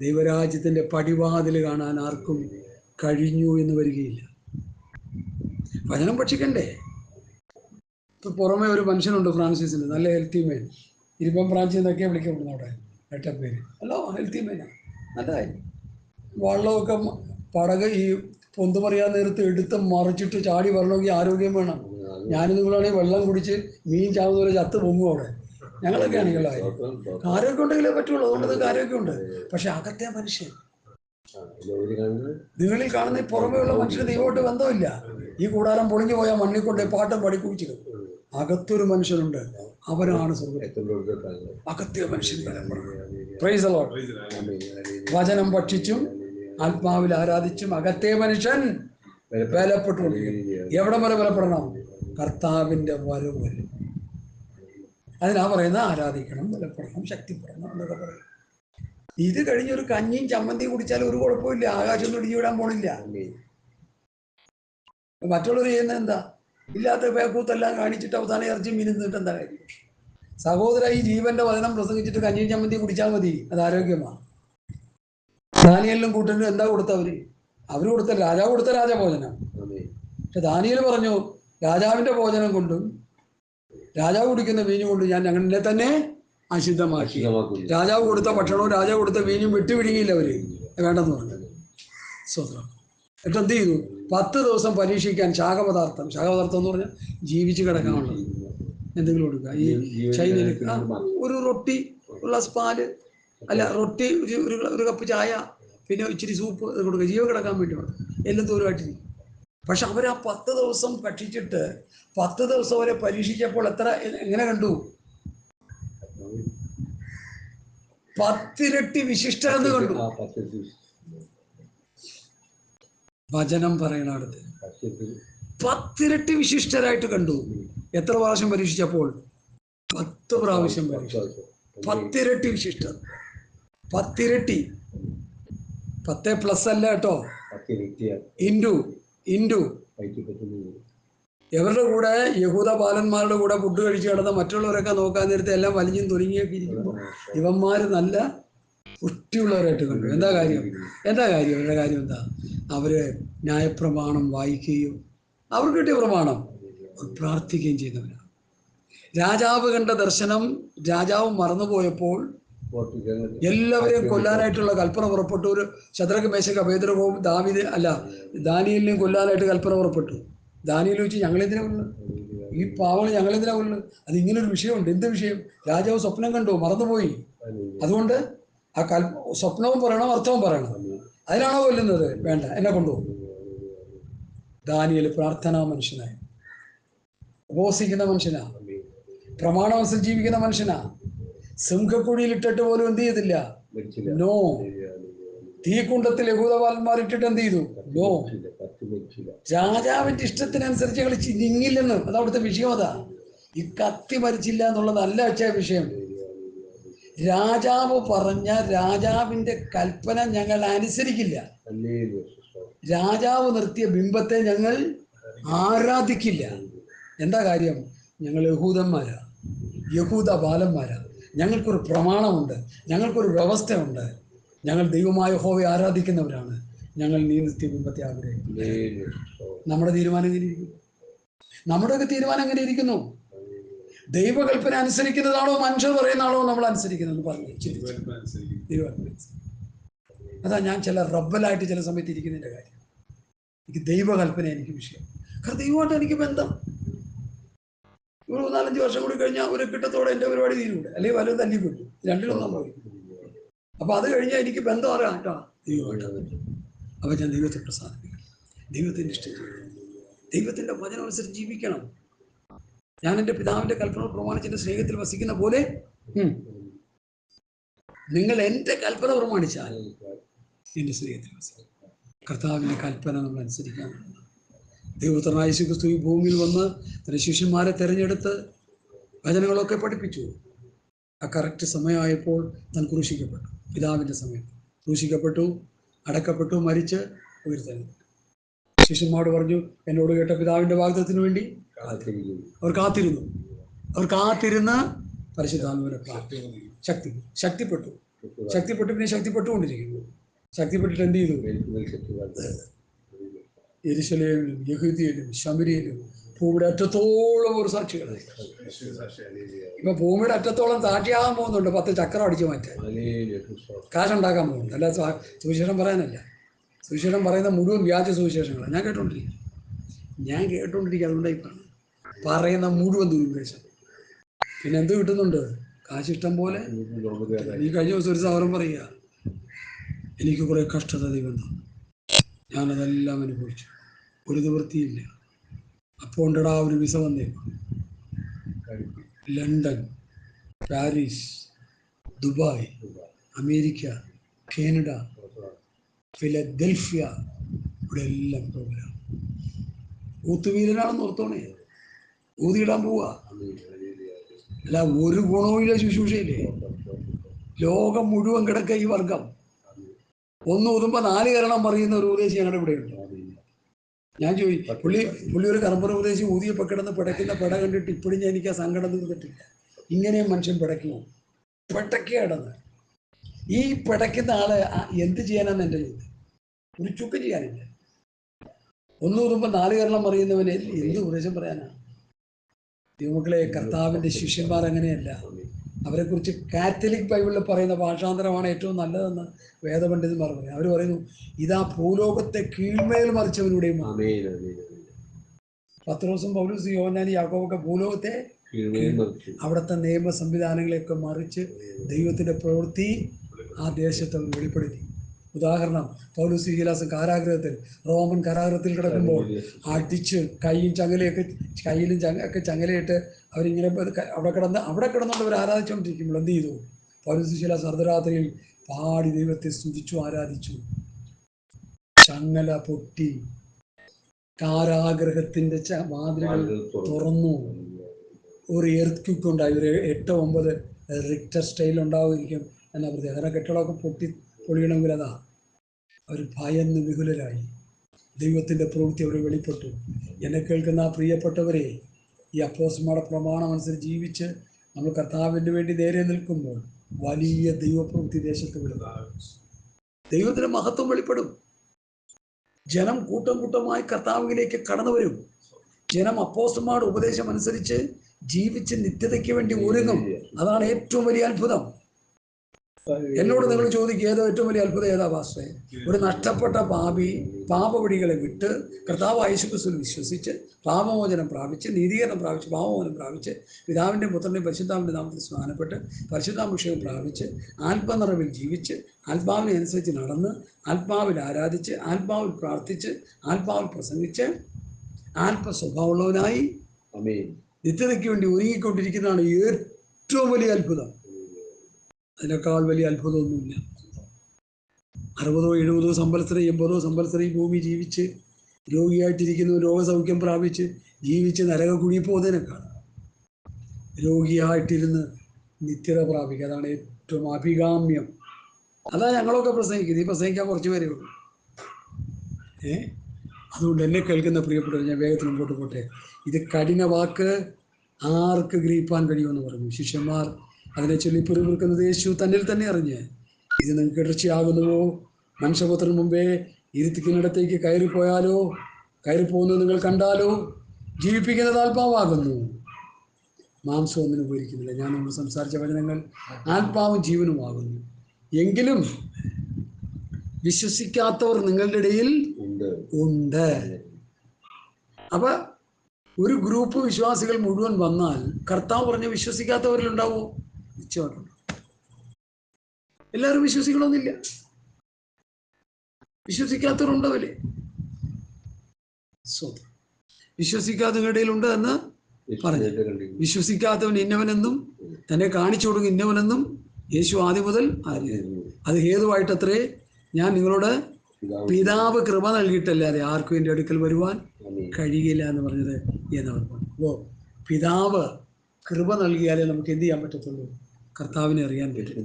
ദൈവരാജ്യത്തിൻ്റെ പടിവാതിൽ കാണാൻ ആർക്കും കഴിഞ്ഞു എന്ന് വരികയില്ല. വചനം ഭക്ഷിക്കണ്ടേ? ഇപ്പം പുറമെ ഒരു മനുഷ്യനുണ്ട് ഫ്രാൻസിസിന്, നല്ല ഹെൽത്തി മേൻ. ഇരുപം ബ്രാഞ്ചിൽ നിന്നൊക്കെ വിളിക്കപ്പെടുന്നു അവിടെ. പേര് ഹലോ ഹെൽത്തി മേനാണ്, നല്ല കാര്യം. വള്ളമൊക്കെ പടക് ഈ പൊന്തുമറിയാൻ നേരത്ത് എടുത്ത് മറിച്ചിട്ട് ചാടി വരണമെങ്കിൽ ആരോഗ്യം വേണം. ഞാനും നിങ്ങളാണെങ്കിൽ വെള്ളം കുടിച്ച് മീൻ ചാവുന്ന പോലെ ചത്ത് പൊങ്ങും അവിടെ. ഞങ്ങളൊക്കെ ആണെങ്കിലോ ആരോഗ്യം ഉണ്ടെങ്കിലേ പറ്റുള്ളൂ. അതുകൊണ്ട് നിങ്ങൾക്ക് ആരോഗ്യമുണ്ട്. പക്ഷെ അകത്തെ മനുഷ്യൻ, നിങ്ങളിൽ കാണുന്ന പുറമേയുള്ള മനുഷ്യന് ദൈവമായിട്ട് ബന്ധമില്ല. ഈ കൂടാരം പൊളിഞ്ഞു പോയാൽ മണ്ണിൽ കൊണ്ട് പാട്ടം പഠിപ്പിച്ചിടും. അകത്തൊരു മനുഷ്യനുണ്ട്, അവനാണ് അകത്തെ മനുഷ്യൻ. Praise the Lord. വചനം ഭക്ഷിച്ചും ആത്മാവിൽ ആരാധിച്ചും അകത്തെ മനുഷ്യൻ ബലപ്പെട്ടുകൊണ്ടിരിക്കും. എവിടെ വരെ ബലപ്പെടണം? കർത്താവിൻ്റെ വരവ് വരെ. അതിനാ പറയുന്നത് ആരാധിക്കണം, ബലപ്പെടണം, ശക്തിപ്പെടണം എന്നൊക്കെ പറയും. ഇത് കഴിഞ്ഞൊരു കഞ്ഞിയും ചമ്മന്തിയും കുടിച്ചാൽ ഒരു കുഴപ്പമില്ല. ആകാശം ഇടിഞ്ഞു വിടാൻ പോണില്ല. മറ്റുള്ളവർ ചെയ്യുന്നത് എന്താ? ഇല്ലാത്ത പേക്കൂത്തെല്ലാം കാണിച്ചിട്ട് അവസാനം ഇറച്ചി മീൻ തിന്നിട്ട് എന്താ കാര്യം? സഹോദര, ഈ ജീവന്റെ വചനം പ്രസംഗിച്ചിട്ട് കഞ്ഞിയും ചമ്മന്തിയും കുടിച്ചാൽ മതി, അത് ആരോഗ്യമാണ്. ദാനിയേലിനും കൂട്ടനും എന്താ കൊടുത്തവര്? അവര് കൊടുത്ത രാജാവ് കൊടുത്ത രാജഭോജനം. പക്ഷെ ദാനിയേൽ പറഞ്ഞു, രാജാവിന്റെ ഭോജനം കൊണ്ടും രാജാവ് കുടിക്കുന്ന വീഞ്ഞു കൊണ്ടും ഞാൻ ഞങ്ങളെ തന്നെ അശുദ്ധമാക്കി. രാജാവ് കൊടുത്ത ഭക്ഷണവും രാജാവ് കൊടുത്ത വീഞ്ഞും വിട്ടുപിടിക്കില്ല അവര്, വേണ്ടെന്ന് പറഞ്ഞു. സ്വതന്ത്രം. എന്നിട്ട് എന്ത് ചെയ്തു? 10 ദിവസം പരീക്ഷിക്കാൻ ശാഖപദാർത്ഥം എന്ന് പറഞ്ഞാൽ ജീവിച്ച് കിടക്കാനുള്ളത് എന്തെങ്കിലും കൊടുക്കുക. ഈ ചൈനയിൽ ഒരു റൊട്ടി, ഒരു ഗ്ലാസ് പാല്, അല്ല റൊട്ടി, ഒരു കപ്പ് ചായ, പിന്നെ ഇച്ചിരി സൂപ്പ് കൊടുക്കുക. ജീവൻ കിടക്കാൻ വേണ്ടി വേണം. എല്ലാം ദൂരമായിട്ടിരിക്കും. പക്ഷെ അവർ ആ 10 ദിവസം ഭക്ഷിച്ചിട്ട് 10 ദിവസം വരെ പരീക്ഷിച്ചപ്പോൾ എങ്ങനെ കണ്ടു? 10 ഇരട്ടി വിശിഷ്ടരെന്ന് കണ്ടു. വചനം പറയണ അടുത്ത് 10 ഇരട്ടി വിശിഷ്ടരായിട്ട് കണ്ടു. എത്ര പ്രാവശ്യം പരീക്ഷിച്ചപ്പോൾ? 10 പ്രാവശ്യം പരീക്ഷിച്ചു. 10 ഇരട്ടി വിശിഷ്ടർ. 10 ഇരട്ടി. 10 പ്ലസ് അല്ല കേട്ടോ, ഇൻറ്റു. ഇവരുടെ കൂടെ യഹൂദ ബാലന്മാരുടെ കൂടെ ഫുഡ് കഴിച്ച് കിടന്ന മറ്റുള്ളവരൊക്കെ നോക്കാൻ നേരത്തെ എല്ലാം വലിഞ്ഞും തൊലിങ്ങിയൊക്കെ ഇരിക്കുമ്പോൾ ഇവന്മാർ നല്ല പുഷ്ടിയുള്ളവരായിട്ട് കണ്ടു. എന്താ കാര്യം? അവരുടെ കാര്യം എന്താ? അവര് ന്യായപ്രമാണം വായിക്കുകയും അവർക്ക് കിട്ടിയ പ്രമാണം പ്രാർത്ഥിക്കുകയും ചെയ്യുന്നവരാണ്. രാജാവ് കണ്ട ദർശനം രാജാവ് മറന്നുപോയപ്പോൾ എല്ലാവരെയും കൊല്ലാനായിട്ടുള്ള കൽപ്പന പുറപ്പെട്ടു. ഒരു ശദ്രക്ക്, മേശക്ക്, അബേദ്നെഗോവും ദാനിയേലിനെയും കൊല്ലാനായിട്ട് കൽപ്പന പുറപ്പെട്ടു. ദാനിയേൽ ചോദിച്ചു, ഞങ്ങളെന്തിനാ കൊല്ലുന്നത്? ഈ പാവങ്ങൾ ഞങ്ങളെന്തിനാ കൊല്ലുന്നത്? അത് ഇങ്ങനൊരു വിഷയമുണ്ട്. എന്ത് വിഷയം? രാജാവ് സ്വപ്നം കണ്ടു, മറന്നുപോയി. അതുകൊണ്ട് ആ സ്വപ്നവും പറയണം, അർത്ഥവും പറയണം. അതിനാണോ കൊല്ലുന്നത്? വേണ്ട, എന്നെ കൊണ്ടുപോകും. ദാനിയേൽ പ്രാർത്ഥനാ മനുഷ്യനായി, ഉപവസിക്കുന്ന മനുഷ്യനാ, പ്രമാണമനുസരിച്ച് ജീവിക്കുന്ന മനുഷ്യനാ. സിംഹക്കുഴിയിൽ ഇട്ടിട്ട് പോലും എന്ത് ചെയ്തില്ല? നോ. തീക്കുണ്ടത്തിൽ യഹൂദബാലന്മാർ ഇട്ടിട്ട് എന്ത് ചെയ്തു? നോ. രാജാവിന്റെ ഇഷ്ടത്തിനനുസരിച്ച് ഞങ്ങൾ നീങ്ങില്ലെന്ന്. അത് അവിടുത്തെ വിഷയം. അതാ ഈ കത്തി മരിച്ചില്ല എന്നുള്ളതല്ല അച്ഛാ വിഷയം. രാജാവ് പറഞ്ഞ രാജാവിന്റെ കൽപ്പന ഞങ്ങൾ അനുസരിക്കില്ല. രാജാവ് നിർത്തിയ ബിംബത്തെ ഞങ്ങൾ ആരാധിക്കില്ല. എന്താ കാര്യം? ഞങ്ങൾ യഹൂദന്മാരാ, യഹൂദ ബാലന്മാരാ. ഞങ്ങൾക്കൊരു പ്രമാണമുണ്ട്, ഞങ്ങൾക്കൊരു വ്യവസ്ഥയുണ്ട്. ഞങ്ങൾ ദൈവമായ യഹോവയെ ആരാധിക്കുന്നവരാണ്. ഞങ്ങൾ നീ നിർത്തിയ ബിംബത്തെ ആഗ്രഹിക്കുന്നു. നമ്മുടെ തീരുമാനം എങ്ങനെ ഇരിക്കുന്നു? നമ്മുടെയൊക്കെ തീരുമാനം എങ്ങനെ ഇരിക്കുന്നു? ദൈവകൽപ്പന അനുസരിക്കുന്നതാണോ മനുഷ്യർ പറയുന്നതാണോ നമ്മൾ അനുസരിക്കുന്നത്? പറഞ്ഞു. അതാ ഞാൻ ചില റബ്ബലായിട്ട് ചില സമയത്ത് ഇരിക്കുന്നതിൻ്റെ കാര്യം. എനിക്ക് ദൈവകൽപ്പന എനിക്ക് വിഷയം. കാരണം ദൈവമായിട്ട് എനിക്ക് ബന്ധം. ഒരു 4-5 വർഷം കൂടി കഴിഞ്ഞാൽ ഒരു കിട്ടത്തോടെ എൻ്റെ പരിപാടി തീരൂടെ, അല്ലെങ്കിൽ വല്ലതും തല്ലിക്കൊണ്ടു. രണ്ടിലൊന്നും പോയി. അപ്പൊ അത് കഴിഞ്ഞാൽ എനിക്ക് ബന്ധം അറിയാം കേട്ടോ ദൈവമായിട്ട്. അപ്പൊ ഞാൻ ദൈവത്തെ പ്രസാദിപ്പിക്കണം, ദൈവത്തിൻ്റെ ഇഷ്ടം ചെയ്യണം, ദൈവത്തിൻ്റെ വചനം അനുസരിച്ച് ജീവിക്കണം. ഞാൻ എൻ്റെ പിതാവിൻ്റെ കൽപ്പന പ്രമാണിച്ച് എൻ്റെ സ്നേഹത്തിൽ വസിക്കുന്ന പോലെ നിങ്ങൾ എൻ്റെ കൽപ്പന പ്രമാണിച്ചാൽ എൻ്റെ സ്നേഹത്തിൽ വസിക്കും. കർത്താവിൻ്റെ കൽപ്പന നമ്മൾ അനുസരിക്കാനുള്ളതാണ്. ദൈവപുത്രനായ യേശുക്രിസ്തു ഈ ഭൂമിയിൽ വന്ന് തന്റെ ശിഷ്യന്മാരെ തിരഞ്ഞെടുത്ത് വചനങ്ങളൊക്കെ പഠിപ്പിച്ചു. ആ കറക്റ്റ് സമയമായപ്പോൾ താൻ ക്രൂശിക്കപ്പെട്ടു. പിതാവിൻ്റെ സമയത്ത് ക്രൂശിക്കപ്പെട്ടു, അടക്കപ്പെട്ടു, മരിച്ച് ഉയർത്തെഴുന്നേറ്റു. ശിഷ്യന്മാരോട് പറഞ്ഞു, എന്നോട് കേട്ട പിതാവിൻ്റെ വാഗ്ദത്തത്തിന് വേണ്ടി അവർ കാത്തിരുന്ന് പരിശുദ്ധാത്മാവിനെ ശക്തിപ്പെട്ടു പിന്നെ ശക്തിപ്പെട്ടുകൊണ്ടിരിക്കുന്നു. ശക്തിപ്പെട്ടിട്ട് എന്ത് ചെയ്തു? യെരുശലേമിലും യഹൂദിയയിലും ശമരിയയിലും ഭൂമിയുടെ അറ്റത്തോളം ഒരു സാക്ഷികളായി. ഇപ്പൊ ഭൂമിയുടെ അറ്റത്തോളം സാക്ഷിയാകാൻ പോകുന്നുണ്ട്. 10 ചക്രം അടിച്ചു മാറ്റാൻ കാശുണ്ടാക്കാൻ പോകുന്നുണ്ട്. അല്ല സുവിശേഷം പറയാനല്ല. സുവിശേഷം പറയുന്ന മുഴുവൻ വ്യാജ സുവിശേഷങ്ങളാണ് ഞാൻ കേട്ടോണ്ടിരിക്കുക. അതുകൊണ്ടായി പറയുന്ന മുഴുവൻ ദുരുപദേശം. പിന്നെ എന്ത് കിട്ടുന്നുണ്ട്? കാശിഷ്ടം പോലെ. ഈ കഴിഞ്ഞ ദിവസം ഒരു സഹോദരൻ പറയുക, എനിക്ക് കുറെ കഷ്ടത ദൈവം തന്നു, ഞാനതെല്ലാം അനുഭവിച്ചു, ഒരു നിവൃത്തിയില്ല. അപ്പോൾ ഉണ്ടടാ ഒരു വിസ വന്നേക്കും. London, Paris, Dubai, America, Canada, Philadelphia, ഇവിടെ എല്ലാം പ്രോഗ്രാം. ഊത്തുവീരനാണെന്ന് ഓർത്തോണേ. ഊതിയിടാൻ പോവുക. അല്ല ഒരു ഗുണവുമില്ല ശുശ്രൂഷയില്ലേ. ലോകം മുഴുവൻ കിടക്ക ഈ വർഗം. ഒന്ന് ഊതുമ്പോ 4 കരണം പറയുന്ന ഒരു ഉപദേശി ഞങ്ങളുടെ ഇവിടെയുണ്ട്. ഞാൻ ചോദിച്ചു, പുള്ളി ഒരു കർമ്മ ഉപദേശി ഊതിയപ്പോൾ കിടന്ന് പിടയ്ക്കുന്ന പിട കണ്ടിട്ട് ഇപ്പോഴും ഞാൻ എനിക്ക് ആ സങ്കടം തീർന്നിട്ടില്ല. ഇങ്ങനെയും മനുഷ്യൻ പിടയ്ക്കുമോ? പിടയ്ക്കുകയാണെന്ന്. ഈ പിടയ്ക്കുന്ന ആളെ എന്ത് ചെയ്യാനാന്ന് എൻ്റെ ചോദ്യം. ഒരു ചുക്ക് ചെയ്യാനില്ല. ഒന്ന് ഊതുമ്പോൾ 4 കരണം പറയുന്നവന് എന്ത് ഉപദേശം പറയാനാണ്? ദൈവമക്കളെ, കർത്താവിൻ്റെ ശിഷ്യന്മാർ അങ്ങനെയല്ല. അവരെക്കുറിച്ച് കാത്തലിക് ബൈബിളിൽ പറയുന്ന ഭാഷാന്തരമാണ് ഏറ്റവും നല്ലതെന്ന് വേദപണ്ഡിതന്മാർ പറയും. അവർ പറയുന്നു, ഇതാ ഭൂലോകത്തെ കീഴ്മേൽ മറിച്ചവരുടെയും. പത്രോസും പൗലോസും യോഹന്നാനും യാക്കോബൊക്കെ ഭൂലോകത്തെ അവിടുത്തെ നിയമ സംവിധാനങ്ങളെയൊക്കെ മറിച്ച് ദൈവത്തിൻ്റെ പ്രവൃത്തി ആ ദേശത്ത് അവർ വെളിപ്പെടുത്തി. ഉദാഹരണം, പൗലോസ് ശീലാസ് കാരാഗ്രഹത്തിൽ, റോമൻ കാരാഗ്രഹത്തിൽ കിടക്കുമ്പോൾ അടിച്ച് കൈയും ചങ്ങലയിട്ട് അവരിങ്ങനെ അവിടെ കിടന്നുകൊണ്ട് അവർ ആരാധിച്ചുകൊണ്ടിരിക്കുമ്പോൾ എന്ത് ചെയ്തു? പൗലോസ് ശീലാസ് അർദ്ധരാത്രിയിൽ പാടി ദൈവത്തെ സ്തുതിച്ചു, ആരാധിച്ചു. ചങ്ങല പൊട്ടി, കാരാഗ്രഹത്തിന്റെ വാതിലുകൾ തുറന്നു. ഒരു എർത്ത്ക്വിക്ക് ഉണ്ടായി. ഒരു 8-9 റിക്ടർ സ്റ്റൈൽ ഉണ്ടാവുമായിരിക്കും എന്നാ പറയുക. അങ്ങനെ കെട്ടിടമൊക്കെ പൊളിയണമെങ്കിൽ അതാ. അവർ ഭയന്ന് വികുലരായി. ദൈവത്തിൻ്റെ പ്രവൃത്തി അവർ വെളിപ്പെട്ടു. എന്നെ കേൾക്കുന്ന ആ പ്രിയപ്പെട്ടവരെ, ഈ അപ്പോസ്തലന്മാരുടെ പ്രമാണം അനുസരിച്ച് ജീവിച്ച് നമ്മൾ കർത്താവിന് വേണ്ടി നേരെ നിൽക്കുമ്പോൾ വലിയ ദൈവപ്രവൃത്തി ദേശത്ത് വിടുക. ദൈവത്തിൻ്റെ മഹത്വം വെളിപ്പെടും. ജനം കൂട്ടം കൂട്ടമായി കർത്താവിലേക്ക് കടന്നു വരും. ജനം അപ്പോസ്തലന്മാരുടെ ഉപദേശം അനുസരിച്ച് ജീവിച്ച് നിത്യതയ്ക്ക് വേണ്ടി ഒരുങ്ങും. അതാണ് ഏറ്റവും വലിയ അത്ഭുതം. എന്നോട് നിങ്ങൾ ചോദിക്കുക, ഏതോ ഏറ്റവും വലിയ അത്ഭുതം ഏതാ പാസ്റ്ററെ? ഒരു നഷ്ടപ്പെട്ട പാപി പാപവഴികളെ വിട്ട് കർത്താവ് യേശുക്രിസ്തുവിൽ വിശ്വസിച്ച് പാപമോചനം പ്രാപിച്ച്, നീതീകരണം പ്രാപിച്ച്, പാപമോചനം പ്രാപിച്ച്, പിതാവിൻ്റെ പുത്രൻ്റെ പരിശുദ്ധാവിൻ്റെ നാമത്തിൽ സ്നാനപ്പെട്ട് പരിശുദ്ധാഭിഷേകം പ്രാപിച്ച് ആത്മനിറവിൽ ജീവിച്ച് ആത്മാവിനെ അനുസരിച്ച് നടന്ന് ആത്മാവിൽ ആരാധിച്ച് ആത്മാവിൽ പ്രാർത്ഥിച്ച് ആത്മാവിൽ പ്രസംഗിച്ച് ആത്മസ്വഭാവമുള്ളവനായി നിത്യതയ്ക്ക് വേണ്ടി ഒരുങ്ങിക്കൊണ്ടിരിക്കുന്നതാണ് ഏറ്റവും വലിയ അത്ഭുതം. അതിനേക്കാൾ വലിയ അത്ഭുതമൊന്നുമില്ല. 60-70 സംവത്സരം 80 സംവത്സരം ഈ ഭൂമി ജീവിച്ച് രോഗിയായിട്ടിരിക്കുന്നു, രോഗസൗഖ്യം പ്രാപിച്ച് ജീവിച്ച് നരകക്കുഴി പോകുന്നതിനേക്കാൾ രോഗിയായിട്ടിരുന്ന് നിത്യത പ്രാപിക്കുക, അതാണ് ഏറ്റവും അഭികാമ്യം. അതാ ഞങ്ങളൊക്കെ പ്രസംഗിക്കുന്നത്. ഈ പ്രസംഗിക്കാൻ കുറച്ച് പേരേ ഉള്ളൂ. അതുകൊണ്ട് എന്നെ കേൾക്കുന്ന പ്രിയപ്പെട്ടവർ, ഞാൻ വേഗത്തിൽ മുമ്പോട്ട് പോട്ടെ. ഇത് കഠിന വാക്ക് ആർക്ക് ഗ്രഹിപ്പാൻ കഴിയുമെന്ന് പറഞ്ഞു. ശിഷ്യന്മാർ അതിനെ ചൊല്ലി പിറുപിറുക്കുന്നത് യേശു തന്നിൽ തന്നെ അറിഞ്ഞ്, ഇത് നിങ്ങൾക്ക് ഇടർച്ചയാകുന്നുവോ? മനുഷ്യപുത്രന് മുമ്പേ ഇരുത്തിക്കുന്നിടത്തേക്ക് കയറിപ്പോകുന്നത് നിങ്ങൾ കണ്ടാലോ? ജീവിപ്പിക്കുന്നത് ആത്മാവാകുന്നു, മാംസം ഒന്നിനും ഉപകരിക്കുന്നില്ല. ഞാൻ നമ്മൾ സംസാരിച്ച വചനങ്ങൾ ആത്മാവും ജീവനുമാകുന്നു. എങ്കിലും വിശ്വസിക്കാത്തവർ നിങ്ങളുടെ ഇടയിൽ ഉണ്ട്. അപ്പൊ ഒരു ഗ്രൂപ്പ് വിശ്വാസികൾ മുഴുവൻ വന്നാൽ കർത്താവ് പറഞ്ഞ് വിശ്വസിക്കാത്തവരിലുണ്ടാവോ? നിശ്ചയമായിട്ടുണ്ട്. എല്ലാവരും വിശ്വസിക്കണമെന്നില്ല. വിശ്വസിക്കാത്തവരുണ്ടവരെ വിശ്വസിക്കാത്തവരുടെ ഉണ്ട് എന്ന് പറഞ്ഞു. വിശ്വസിക്കാത്തവൻ ഇന്നവനെന്നും തന്നെ കാണിച്ചു കൊടുക്കും ഇന്നവനെന്നും യേശു ആദ്യം മുതൽ അറിഞ്ഞു. അത് ഹേതുവായിട്ടത്രേ ഞാൻ നിങ്ങളോട് പിതാവ് കൃപ നൽകിയിട്ടല്ലാതെ ആർക്കും എൻ്റെ അടുക്കൽ വരുവാൻ കഴിയില്ല എന്ന് പറഞ്ഞത് എന്നവർ പറഞ്ഞു. അപ്പോൾ പിതാവ് കൃപ നൽകിയാലേ നമുക്ക് എന്ത് ചെയ്യാൻ പറ്റത്തുള്ളൂ? കർത്താവിനെ അറിയാൻ പറ്റും.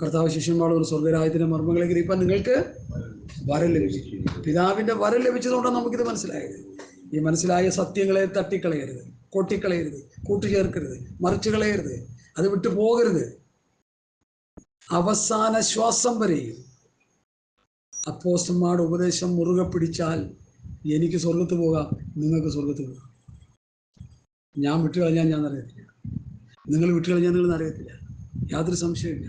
കർത്താവ് ശിഷ്യന്മാരോട് സ്വർഗരാജ്യത്തിന്റെ മർമ്മങ്ങളെ ഗ്രഹിപ്പാൻ നിങ്ങൾക്ക് വരം ലഭിച്ചു. പിതാവിന്റെ വരം ലഭിച്ചതുകൊണ്ടാണ് നമുക്കിത് മനസ്സിലായത്. ഈ മനസ്സിലായ സത്യങ്ങളെ തട്ടിക്കളയരുത്, കൊട്ടിക്കളയരുത്, കൂട്ടുചേർക്കരുത്, മറിച്ചു കളയരുത്, അത് വിട്ടു പോകരുത്. അവസാന ശ്വാസം വരെയും അപ്പോസ്തലന്മാരുടെ ഉപദേശം മുറുകെ പിടിച്ചാൽ എനിക്ക് സ്വർഗത്ത് പോകാം, നിങ്ങൾക്ക് സ്വർഗത്ത് പോകാം. ഞാൻ വിട്ടുകളഞ്ഞാൽ ഞാൻ അറിയത്തില്ല, നിങ്ങൾ വിട്ടുകളഞ്ഞാൽ നിങ്ങൾ അറിയത്തില്ല, യാതൊരു സംശയമില്ല.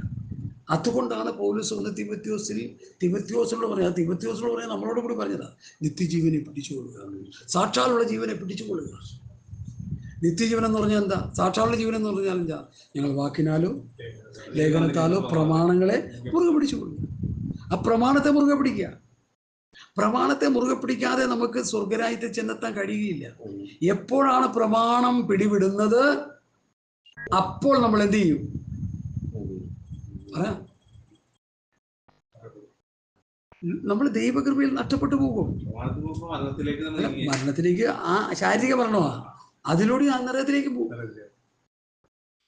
അതുകൊണ്ടാണ് പൗലോസ് ഒന്ന് തിമത്യോസിനോട് പറയാം, തിമത്യോസിനോട് പറയാൻ നമ്മളോട് കൂടി പറഞ്ഞതാ, നിത്യജീവനെ പിടിച്ചുകൊള്ളുക, സാക്ഷാലുള്ള ജീവനെ പിടിച്ചുകൊള്ളുക. നിത്യജീവൻ എന്ന് പറഞ്ഞാൽ എന്താ? സാക്ഷാലുള്ള ജീവൻ എന്ന് പറഞ്ഞാൽ എന്താ? ഞങ്ങൾ വാക്കിനാലോ ലേഖനത്താലോ പ്രമാണങ്ങളെ മുറുകെ പിടിച്ചുകൊള്ളുക. ആ പ്രമാണത്തെ മുറുകെ പിടിക്കുക. പ്രമാണത്തെ മുറുകെ പിടിക്കാതെ നമുക്ക് സ്വർഗരാജ്യത്തിൽ ചെന്നെത്താൻ കഴിയുകയില്ല. എപ്പോഴാണ് പ്രമാണം പിടിവിടുന്നത്, അപ്പോൾ നമ്മൾ എന്ത് ചെയ്യും? നമ്മൾ ദൈവകൃപയിൽ നഷ്ടപ്പെട്ടു പോകും. മരണത്തിലേക്ക്, ആ ശാരീരിക മരണമാ, അതിലൂടെ ആ നരകത്തിലേക്ക് പോകും.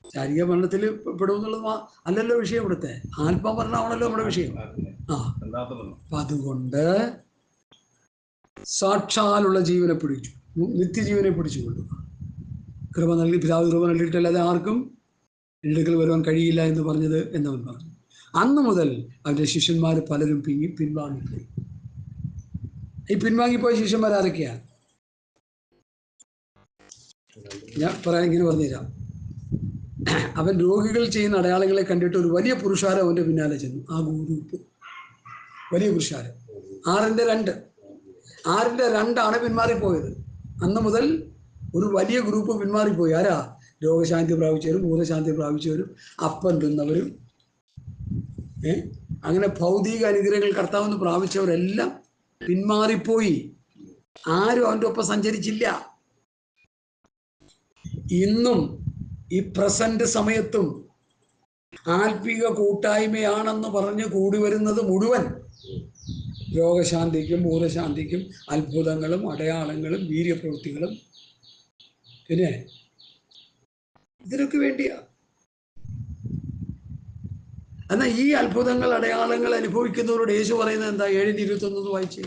ശാരീരിക മരണത്തിൽ പെടുമെന്നുള്ളത് അല്ലല്ലോ വിഷയം. ഇവിടുത്തെ ആത്മമരണമാണല്ലോ നമ്മുടെ വിഷയം. അപ്പൊ അതുകൊണ്ട് സാക്ഷാലുള്ള ജീവനെ പിടിച്ചു, നിത്യജീവനെ പിടിച്ചു കൊള്ളുക. കൃപ നൽകി, പിതാവ് കൃപ നൽകിയിട്ടല്ലാതെ ആർക്കും അടുക്കൽ വരുവാൻ കഴിയില്ല എന്ന് പറഞ്ഞത് എന്നവൻ പറഞ്ഞു. അന്ന് മുതൽ അവൻ്റെ ശിഷ്യന്മാർ പലരും പിൻവാങ്ങിപ്പോയി. ഈ പിൻവാങ്ങിപ്പോയ ശിഷ്യന്മാർ ആരൊക്കെയാണ്? ഞാൻ ഇങ്ങനെ പറഞ്ഞുതരാം. അവൻ രോഗികൾ ചെയ്യുന്ന അടയാളങ്ങളെ കണ്ടിട്ട് ഒരു വലിയ പുരുഷാരം അവൻ്റെ പിന്നാലെ ചെന്നു. ആ ഗ്രൂപ്പ് വലിയ പുരുഷാരം 6:2 പിന്മാറിപ്പോയത്. അന്ന് മുതൽ ഒരു വലിയ ഗ്രൂപ്പ് പിന്മാറിപ്പോയി. ആരാ? രോഗശാന്തി പ്രാപിച്ചവരും ഭൂതശാന്തി പ്രാപിച്ചവരും അപ്പം തിന്നവരും അങ്ങനെ ഭൗതിക അനുഗ്രഹങ്ങൾ കർത്താവെന്ന് പ്രാപിച്ചവരെല്ലാം പിന്മാറിപ്പോയി. ആരും അവൻ്റെ ഒപ്പം സഞ്ചരിച്ചില്ല. ഇന്നും ഈ പ്രസന്റ് സമയത്തും ആത്മീക കൂട്ടായ്മയാണെന്ന് പറഞ്ഞ് കൂടി വരുന്നത് മുഴുവൻ രോഗശാന്തിക്കും ഭൂതശാന്തിക്കും അത്ഭുതങ്ങളും അടയാളങ്ങളും വീര്യപ്രവൃത്തികളും പിന്നെ ഇതിനൊക്കെ വേണ്ടിയാ. എന്നാൽ ഈ അത്ഭുതങ്ങൾ അടയാളങ്ങൾ അനുഭവിക്കുന്നവരോട് യേശു പറയുന്നത് എന്താ? 7:21 വായിച്ചേ.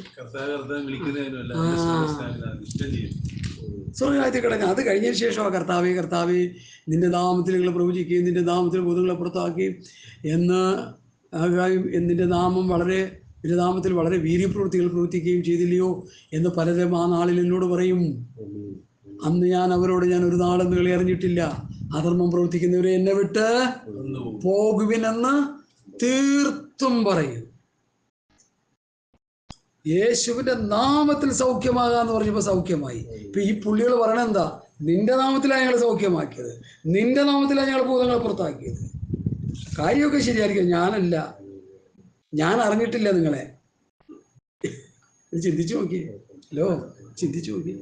സ്വർഗ്ഗരാജ്യത്തിൽ കിടക്കുക. അത് കഴിഞ്ഞതിന് ശേഷം കർത്താവേ കർത്താവേ നിന്റെ നാമത്തിൽ നിങ്ങൾ പ്രവചിക്കുകയും നിന്റെ നാമത്തിൽ ഭൂതങ്ങളെ പുറത്താക്കുകയും നിന്റെ നാമത്തിൽ വളരെ വീര്യപ്രവൃത്തികൾ പ്രവർത്തിക്കുകയും ചെയ്തില്ലയോ എന്ന് പലരും ആ നാളിൽ എന്നോട് പറയും. അന്ന് ഞാൻ അവരോട്, ഞാൻ ഒരു നാളും നിങ്ങളെ അറിഞ്ഞിട്ടില്ല, അധർമ്മം പ്രവർത്തിക്കുന്നവരെ എന്നെ വിട്ട് പോകുവിനെന്ന് തീർത്തും പറയും. യേശുവിന്റെ നാമത്തിൽ സൗഖ്യമാകാന്ന് പറഞ്ഞപ്പോ സൗഖ്യമായി. ഇപ്പൊ ഈ പുള്ളികൾ പറയണ എന്താ? നിന്റെ നാമത്തിലാണ് ഞങ്ങൾ സൗഖ്യമാക്കിയത്, നിന്റെ നാമത്തിലാണ് ഞങ്ങൾ ഭൂതങ്ങളെ പുറത്താക്കിയത്. കാര്യമൊക്കെ ശരിയായിരിക്കും. ഞാനല്ല, ഞാൻ അറിഞ്ഞിട്ടില്ല നിങ്ങളെ. ചിന്തിച്ചു നോക്കി. ചിന്തിച്ചു നോക്കി.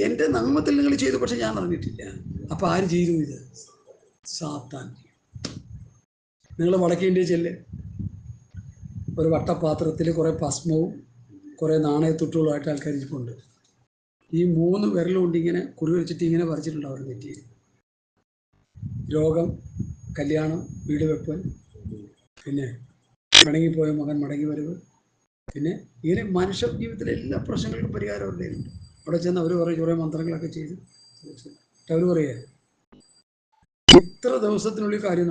എൻ്റെ നാമത്തിൽ നിങ്ങൾ ചെയ്തു, പക്ഷെ ഞാൻ അറിഞ്ഞിട്ടില്ല. അപ്പൊ ആര് ചെയ്തു ഇത്? സാത്താൻ. നിങ്ങൾ വടക്കേ ഇന്ത്യയിൽ ചെല്ല്, ഒരു വട്ടപാത്രത്തിൽ കുറെ ഭസ്മവും കുറെ നാണയത്തുട്ടുകളുമായിട്ട് ആൾക്കാർ ഇരിപ്പുണ്ട്. ഈ 3 വിരലും കൊണ്ട് ഇങ്ങനെ കുറി വെച്ചിട്ട് ഇങ്ങനെ പറിച്ചിട്ടുണ്ട് അവർ നെറ്റിയിൽ. രോഗം, കല്യാണം, വീട് വെപ്പൻ, പിന്നെ മടങ്ങിപ്പോയ മകൻ മടങ്ങി വരവ്, പിന്നെ ഇങ്ങനെ മനുഷ്യ ജീവിതത്തിലെ എല്ലാ പ്രശ്നങ്ങൾക്കും പരിഹാരം അവരുടെ ഉണ്ട്. അവിടെ ചെന്ന് അവർ പറയും കുറേ മന്ത്രങ്ങളൊക്കെ ചെയ്ത് അവർ പറയുക ഇത്ര ദിവസത്തിനുള്ളിൽ കാര്യം